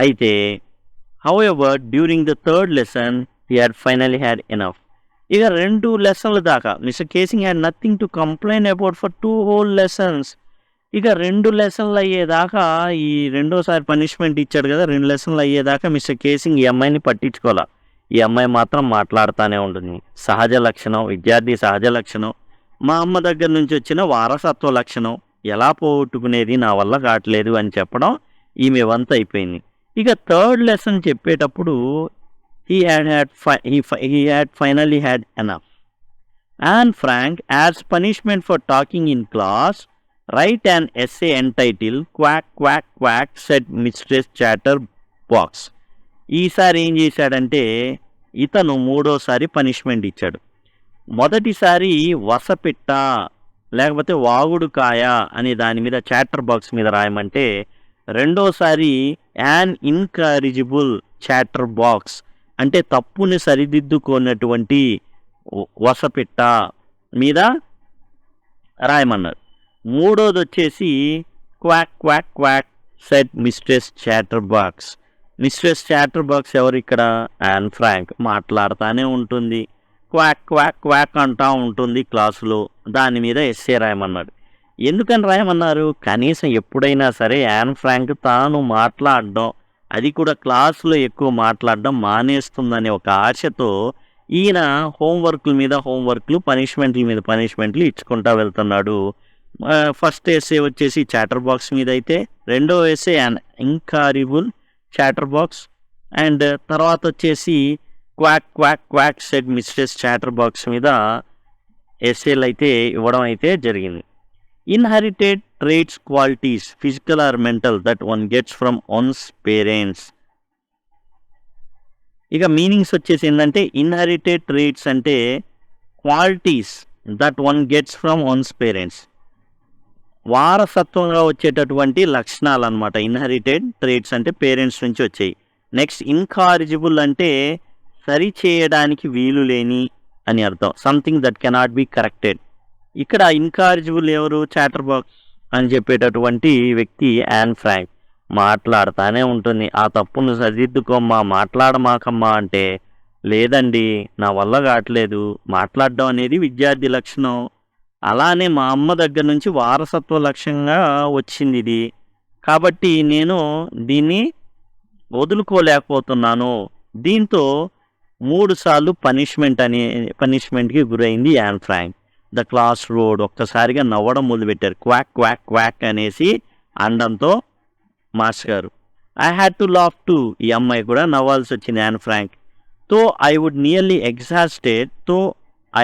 అయితే however during the third lesson he had finally had enough. ఇక 2 లెసన్ల దాకా mister casing had nothing to complain about for 2 whole lessons. ఇక 2 లెసన్లు అయ్యేదాకా, ఈ రెండోసారి పనిష్మెంట్ ఇచ్చాడు కదా, 2 లెసన్లు అయ్యేదాకా మిస్టర్ కేసింగ్ ఈ అమ్మాయిని పట్టించుకోవాలి. ఈ అమ్మాయి మాత్రం మాట్లాడుతూనే ఉంటుంది. సహజ లక్షణం, విద్యార్థి సహజ లక్షణం, మా అమ్మ దగ్గర నుంచి వచ్చిన వారసత్వ లక్షణం, ఎలా పోగొట్టుకునేది నా వల్ల కావట్లేదు అని చెప్పడం ఈమె వంత అయిపోయింది. ఇక థర్డ్ లెసన్ చెప్పేటప్పుడు he had finally had enough. Anne Frank, as punishment for talking in class, write an essay entitled Quack Quack Quack, said Mistress Chatterbox. ఈసారి ఏం చేశాడంటే ఇతను మూడోసారి పనిష్మెంట్ ఇచ్చాడు. మొదటిసారి వసపిట్ట లేకపోతే వాగుడు కాయ అనే దాని మీద చాటర్ బాక్స్ మీద రాయమంటే, రెండోసారి యాన్ ఇన్కరిజిబుల్ చాటర్ బాక్స్ అంటే తప్పుని సరిదిద్దుకున్నటువంటి వసపిట్ట మీద రాయమన్నారు. మూడోది వచ్చేసి quack quack quack said mistress chatterbox. Mistress chatterbox ఎవరు ఇక్కడ? Anne Frank. మాట్లాడుతూనే ఉంటుంది, క్వాక్ క్వాక్ క్వాక్ అంటూ ఉంటుంది క్లాసులో. దాని మీద ఎస్సే రాయమన్నాడు. ఎందుకని రాయమన్నారు? కనీసం ఎప్పుడైనా సరే యాన్ ఫ్రాంక్ తాను మాట్లాడడం, అది కూడా క్లాసులో ఎక్కువ మాట్లాడడం మానేస్తుందనే ఒక ఆశతో ఈయన హోంవర్క్ల మీద హోంవర్క్లు, పనిష్మెంట్ల మీద పనిష్మెంట్లు ఇచ్చుకుంటూ వెళ్తున్నాడు. ఫస్ట్ ఎస్సే వచ్చేసి చాటర్ బాక్స్ మీద అయితే, రెండో essay an incorrigible chatterbox, and తర్వాత వచ్చేసి quack quack quack said mistress chatterbox మీద ఎస్సేలు అయితే ఇవ్వడం అయితే జరిగింది. Inherited traits, qualities physical or mental that one gets from one's parents. ఇక మీనింగ్స్ వచ్చేసి ఏంటంటే, ఇన్హెరిటెడ్ ట్రేట్స్ అంటే qualities that one gets from one's parents, వారసత్వంగా వచ్చేటటువంటి లక్షణాలు అనమాట. ఇన్హెరిటెడ్ ట్రేట్స్ అంటే పేరెంట్స్ నుంచి వచ్చాయి. నెక్స్ట్ ఇన్కారిజిబుల్ అంటే సరి చేయడానికి వీలు లేని అని అర్థం, something that cannot be corrected. ఇక్కడ ఇన్కారిజిబుల్ ఎవరు? చాటర్ బాక్స్ అని చెప్పేటటువంటి వ్యక్తి యాన్ ఫ్రాంక్. మాట్లాడుతూనే ఉంటుంది, ఆ తప్పును సరిదిద్దుకోమ్మా, మాట్లాడమాకమ్మా అంటే, లేదండి నా వల్ల కావట్లేదు, మాట్లాడడం అనేది విద్యార్థి లక్షణం, అలానే మా అమ్మ దగ్గర నుంచి వారసత్వ లక్ష్యంగా వచ్చింది ఇది, కాబట్టి నేను దీన్ని వదులుకోలేకపోతున్నాను. దీంతో 3 సార్లు పనిష్మెంట్కి గురైంది Anne Frank. The class roared, ఒక్కసారిగా నవ్వడం మొదలుపెట్టారు. క్వాక్ క్వాక్ క్వాక్ అనేసి అండంతో మాస్టర్ గారు. I had to laugh too, ఈ అమ్మాయి కూడా నవ్వాల్సి వచ్చింది Anne Frank. I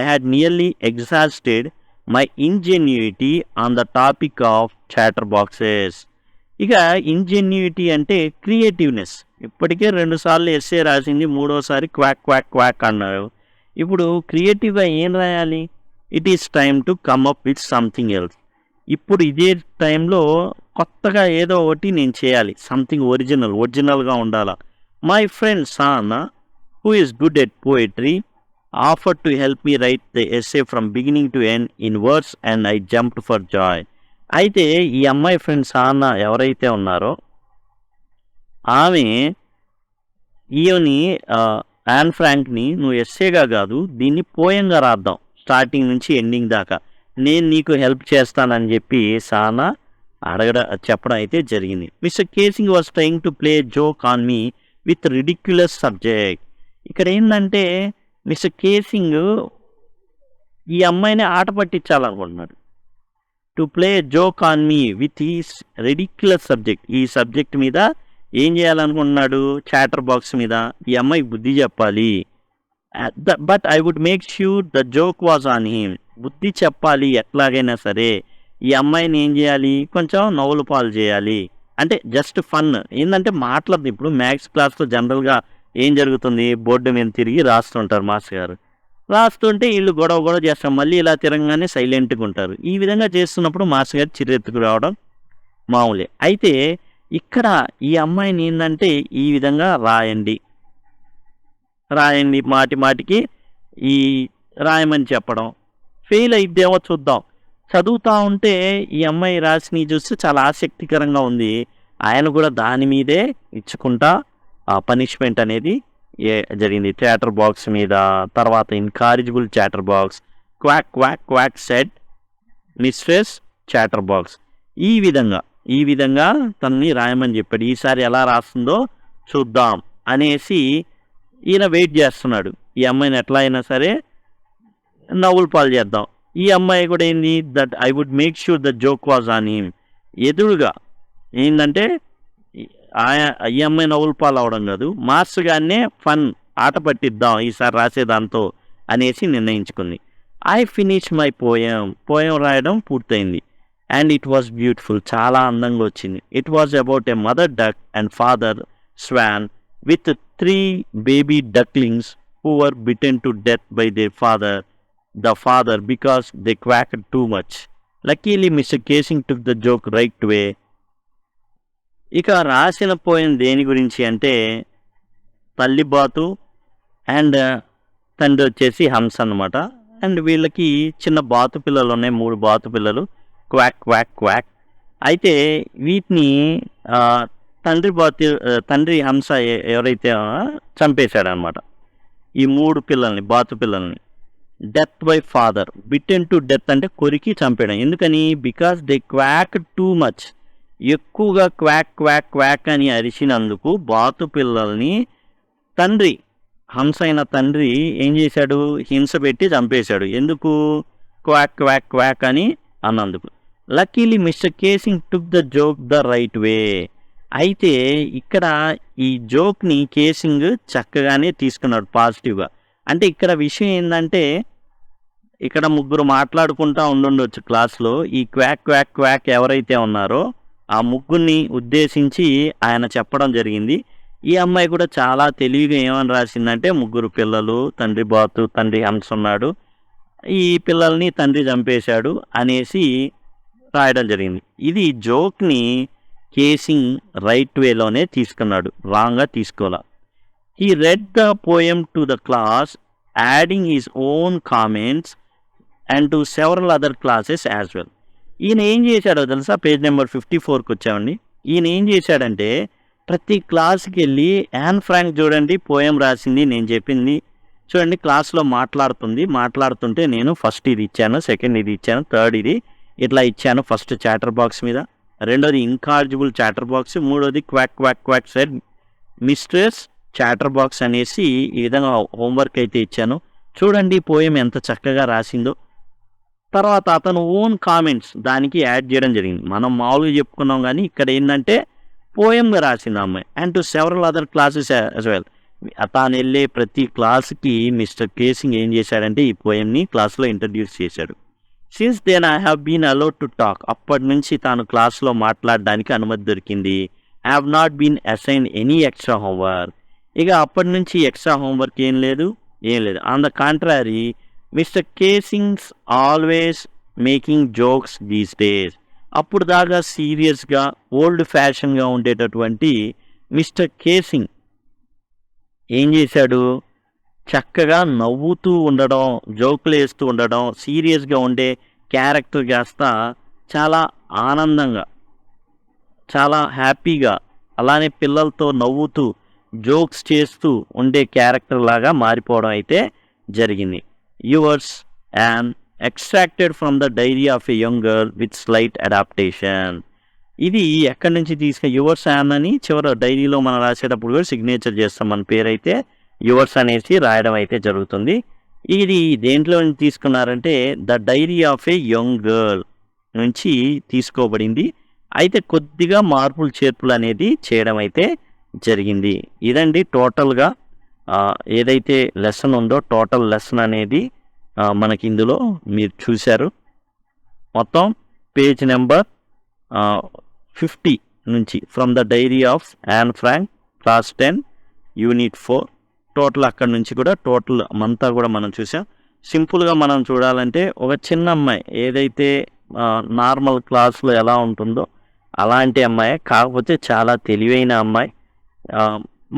had nearly exhausted my ingenuity on the topic of chatterboxes. ఇక ఇంజెన్యూటీ అంటే క్రియేటివ్నెస్. ఇప్పటికే 2 సార్లు ఎస్సే రాసింది, మూడోసారి క్వాక్ క్వాక్ క్వాక్ అన్నారు. ఇప్పుడు క్రియేటివ్గా ఏం రాయాలి? It is time to come up with something else. ఇప్పుడు ఇదే టైంలో కొత్తగా ఏదో ఒకటి నేను చేయాలి, సంథింగ్ ఒరిజినల్గా ఉండాలా. మై ఫ్రెండ్ సానా, who is good at poetry, offer to help me right the essay from beginning to end in words and I jumped for Joy. అయితే ఈ అమ్మాయి ఫ్రెండ్ సానా ఎవరైతే ఉన్నారో ఆమె ఈయని యాన్ ఫ్రాంక్ని, నువ్వు ఎస్సేగా కాదు దీన్ని పోయంగా రాద్దాం స్టార్టింగ్ నుంచి ఎండింగ్ దాకా, నేను నీకు హెల్ప్ చేస్తానని చెప్పి సానా చెప్పడం అయితే జరిగింది. Mr Keesing was trying to play joke on me with ridiculous subject. ఇక్కడ ఏంటంటే మిస్టర్ కేసింగ్ ఈ అమ్మాయిని ఆట పట్టించాలనుకుంటున్నాడు. To play joke on me with this ridiculous subject. ఈ సబ్జెక్ట్ మీద ఏం చేయాలనుకుంటున్నాడు? చాటర్ బాక్స్ మీద ఈ అమ్మాయికి బుద్ధి చెప్పాలి. But I would make sure the joke was on him. బుద్ధి చెప్పాలి ఎట్లాగైనా సరే. ఈ అమ్మాయిని ఏం చేయాలి? కొంచెం నవ్వుల పాలు చేయాలి. అంటే జస్ట్ ఫన్. ఏంటంటే మాట్లాడదు. ఇప్పుడు మ్యాథ్స్ క్లాస్లో జనరల్గా ఏం జరుగుతుంది? బోర్డు మీద తిరిగి రాస్తుంటారు మాస్టర్ గారు. రాస్తుంటే వీళ్ళు గొడవ చేస్తారు. మళ్ళీ ఇలా తిరగగానే సైలెంట్గా ఉంటారు. ఈ విధంగా చేస్తున్నప్పుడు మాస్టర్ గారు చిరెత్తుకు రావడం మామూలే. అయితే ఇక్కడ ఈ అమ్మాయిని ఏంటంటే ఈ విధంగా రాయండి మాటికి ఈ రాయమని చెప్పడం. ఫెయిల్ అయిద్దేమో చూద్దాం. చదువుతూ ఉంటే ఈ అమ్మాయి రాసినవి చూస్తే చాలా ఆసక్తికరంగా ఉంది. ఆయన కూడా దాని మీదే ఇచ్చుకుంటా ఆ పనిష్మెంట్ అనేది జరిగింది. చాటర్ బాక్స్ మీద, తర్వాత ఇన్కారిజిబుల్ chatter box, quack quack quack said mistress chatter box. ఈ విధంగా తనని రాయమని చెప్పాడు. ఈసారి ఎలా రాస్తుందో చూద్దాం అనేసి ఈయన వెయిట్ చేస్తున్నాడు. ఈ అమ్మాయిని ఎట్లా అయినా సరే నవ్వుల పాలు చేద్దాం. ఈ అమ్మాయి కూడా ఏంది? That I would make sure the joke was on him. ఎదురుగా ఏంటంటే ఈ అమ్మాయి నవ్వుల పాలు అవడం కాదు, మాస్టర్ గారినే ఫన్ ఆట పట్టిద్దాం ఈసారి రాసేదాంతో అనేసి నిర్ణయించుకుంది. ఐ ఫినిష్ మై పోయం రాయడం పూర్తయింది. And it was beautiful. చాలా అందంగా వచ్చింది. It was about a mother duck and father swan with 3 baby ducklings who were bitten to death by their father because they quacked too much. Luckily, Mr. Casing took the joke right away. ఇక రాసిన పోయిన దేని గురించి అంటే తల్లి బాతు and తండ్రి వచ్చేసి హంస అనమాట. అండ్ వీళ్ళకి చిన్న బాతు పిల్లలు ఉన్నాయి, 3 బాతు పిల్లలు. Quack quack quack. అయితే వీటిని తండ్రి హంస ఎవరైతే చంపేశాడనమాట ఈ 3 పిల్లల్ని, బాతు పిల్లల్ని. Death by father, bitten to death అంటే కొరికి చంపేయడం. ఎందుకని? Because they quack too much. ఎక్కువగా క్వాక్ క్వాక్ క్వాక్ అని అరిచినందుకు బాతు పిల్లల్ని హంస అయిన తండ్రి ఏం చేశాడు? హింస పెట్టి చంపేశాడు. ఎందుకు? క్వాక్ క్వాక్ క్వాక్ అని అన్నందుకు. Luckily mister casing took the joke the right way. అయితే ఇక్కడ ఈ జోక్ని కేసింగ్ చక్కగానే తీసుకున్నాడు పాజిటివ్గా. అంటే ఇక్కడ విషయం ఏంటంటే ఇక్కడ 3 మాట్లాడుకుంటా ఉండుండొచ్చు క్లాస్లో. ఈ క్వాక్ క్వాక్ క్వాక్ ఎవరైతే ఉన్నారో ఆ 3 ఉద్దేశించి ఆయన చెప్పడం జరిగింది. ఈ అమ్మాయి కూడా చాలా తెలివిగా ఏమని రాసిందంటే 3 పిల్లలు, తండ్రి బాతు, తండ్రి హంస ఉన్నాడు, ఈ పిల్లల్ని తండ్రి చంపేశాడు అనేసి రాయడం జరిగింది. ఇది జోక్ని కేసింగ్ రైట్ వేలోనే తీసుకున్నాడు, రాంగ్గా తీసుకోవాల. He read the poem to the class adding his own comments and to several other classes as well. ఈయన ఏం చేశాడో తెలుసా? పేజ్ నెంబర్ 54కి వచ్చామండి. ఈయన ఏం చేశాడంటే ప్రతి క్లాస్కి వెళ్ళి యాన్ ఫ్రాంక్ చూడండి పోయం రాసింది, నేను చెప్పింది చూడండి, క్లాస్లో మాట్లాడుతుంటే నేను ఫస్ట్ ఇది ఇచ్చాను, సెకండ్ ఇది ఇచ్చాను, థర్డ్ ఇది ఇట్లా ఇచ్చాను. ఫస్ట్ చాటర్ బాక్స్ మీద, రెండోది ఇన్కార్జిబుల్ చాటర్ బాక్స్, మూడోది quack quack quack said mistress chatter box అనేసి ఈ విధంగా హోంవర్క్ అయితే ఇచ్చాను. చూడండి పోయం ఎంత చక్కగా రాసిందో. తర్వాత అతను ఓన్ కామెంట్స్ దానికి యాడ్ చేయడం జరిగింది. మనం మామూలుగా చెప్పుకున్నాం కానీ ఇక్కడ ఏంటంటే పోయంగా రాసింది అమ్మాయి. And to several other classes as well. తాను వెళ్ళే ప్రతి క్లాస్కి మిస్టర్ కేసింగ్ ఏం చేశాడంటే ఈ పోయంని క్లాస్లో ఇంట్రడ్యూస్ చేశాడు. Since then I have been allowed to talk. అప్పటి నుంచి తాను క్లాస్లో మాట్లాడడానికి అనుమతి దొరికింది. I have not been assign any extra homework. ఇక అప్పటి నుంచి ఎక్స్ట్రా హోంవర్క్ ఏం లేదు. On the contrary Mr Keesing's always making jokes these days. అప్పుడు దాకా సీరియస్గా ఓల్డ్ ఫ్యాషన్గా ఉండేటటువంటి మిస్టర్ కేసింగ్ ఏం చేశాడు? చక్కగా నవ్వుతూ ఉండడం, జోకులు వేస్తూ ఉండడం, సీరియస్గా ఉండే క్యారెక్టర్ కాస్త చాలా ఆనందంగా, చాలా హ్యాపీగా, అలానే పిల్లలతో నవ్వుతూ జోక్స్ చేస్తూ ఉండే క్యారెక్టర్ లాగా మారిపోవడం అయితే జరిగింది. Yours and extracted from the diary of a young girl with slight adaptation. ఇది ఎక్కడి నుంచి యువర్స్ యాన్ అని చివరి డైరీలో మనం రాసేటప్పుడు కూడా సిగ్నేచర్ చేస్తాం. మన పేరైతే యువర్స్ అనేసి రాయడం అయితే జరుగుతుంది. ఇది దేంట్లో తీసుకున్నారంటే the diary of a young girl. నుంచి తీసుకోబడింది. అయితే కొద్దిగా మార్పులు చేర్పులు అనేది చేయడం అయితే జరిగింది. ఇదండి టోటల్గా ఏదైతే లెసన్ ఉందో టోటల్ లెసన్ అనేది మనకి ఇందులో మీరు చూశారు. మొత్తం పేజ్ నెంబర్ 50 నుంచి from the diary of Anne Frank class 10 unit 4 total అక్కడ నుంచి కూడా టోటల్ అంతా కూడా మనం చూసాం. సింపుల్గా మనం చూడాలంటే ఒక చిన్న అమ్మాయి ఏదైతే నార్మల్ క్లాస్లో ఎలా ఉంటుందో అలాంటి అమ్మాయి, కాకపోతే చాలా తెలివైన అమ్మాయి,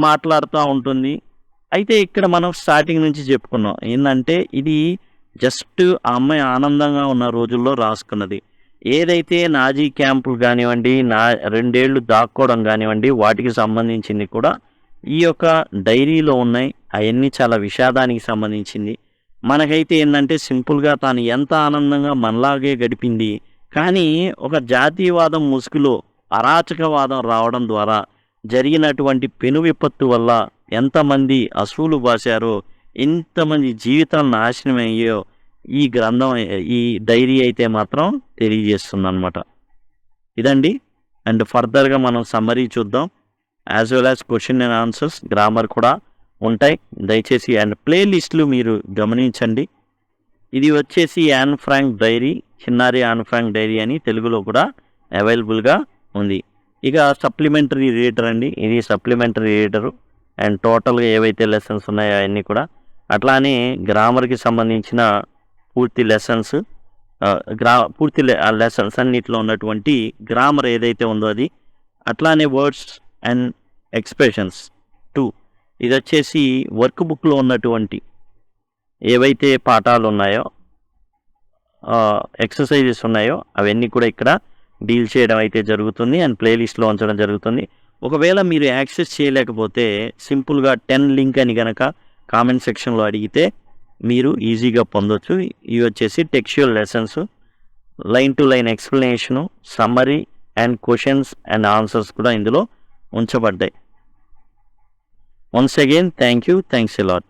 మాట్లాడుతూ ఉంటుంది. అయితే ఇక్కడ మనం స్టార్టింగ్ నుంచి చెప్పుకున్నాం ఏంటంటే ఇది జస్ట్ ఆ అమ్మాయి ఆనందంగా ఉన్న రోజుల్లో రాసుకున్నది. ఏదైతే నాజీ క్యాంపులు కానివ్వండి, 2 ఏళ్ళు దాక్కోవడం కానివ్వండి, వాటికి సంబంధించింది కూడా ఈ యొక్క డైరీలో ఉన్నాయి. అవన్నీ చాలా విషాదానికి సంబంధించింది. మనకైతే ఏంటంటే సింపుల్గా తాను ఎంత ఆనందంగా మనలాగే గడిపింది, కానీ ఒక జాతీయవాదం ముసుగులో అరాచకవాదం రావడం ద్వారా జరిగినటువంటి పెను విపత్తు వల్ల ఎంతమంది అసూలు బాసారో, ఎంతమంది జీవితాలు నాశనం అయ్యాయో ఈ గ్రంథం, ఈ డైరీ అయితే మాత్రం తెలియజేస్తుంది అనమాట. ఇదండి. అండ్ ఫర్దర్గా మనం సమ్మరీ చూద్దాం. As well as question and answers, grammar కూడా ఉంటాయి. దయచేసి అండ్ ప్లేలిస్టులు మీరు గమనించండి. ఇది వచ్చేసి యాన్ ఫ్రాంక్ డైరీ, చిన్నారి యాన్ ఫ్రాంక్ డైరీ అని తెలుగులో కూడా అవైలబుల్గా ఉంది. ఇక సప్లిమెంటరీ రీడర్ అండి, ఇది సప్లిమెంటరీ రీడరు. అండ్ టోటల్గా ఏవైతే లెసన్స్ ఉన్నాయో అవన్నీ కూడా, అట్లానే గ్రామర్కి సంబంధించిన పూర్తి లెసన్స్, పూర్తి లెసన్స్ అన్నిట్లో ఉన్నటువంటి గ్రామర్ ఏదైతే ఉందో అది, అట్లానే వర్డ్స్ అండ్ ఎక్స్ప్రెషన్స్ 2. ఇది వచ్చేసి వర్క్ బుక్లో ఉన్నటువంటి ఏవైతే పాఠాలు ఉన్నాయో, ఎక్సర్సైజెస్ ఉన్నాయో అవన్నీ కూడా ఇక్కడ డీల్ చేయడం అయితే జరుగుతుంది అండ్ ప్లేలిస్ట్లో ఉంచడం జరుగుతుంది. ఒకవేళ మీరు యాక్సెస్ చేయలేకపోతే సింపుల్గా 10 లింక్ అని కనుక కామెంట్ సెక్షన్లో అడిగితే మీరు ఈజీగా పొందొచ్చు. ఇవి వచ్చేసి textual lessons, line to line explanation, summary and questions and answers కూడా ఇందులో ఉంచబడ్డాయి. Once again thank you, thanks a lot.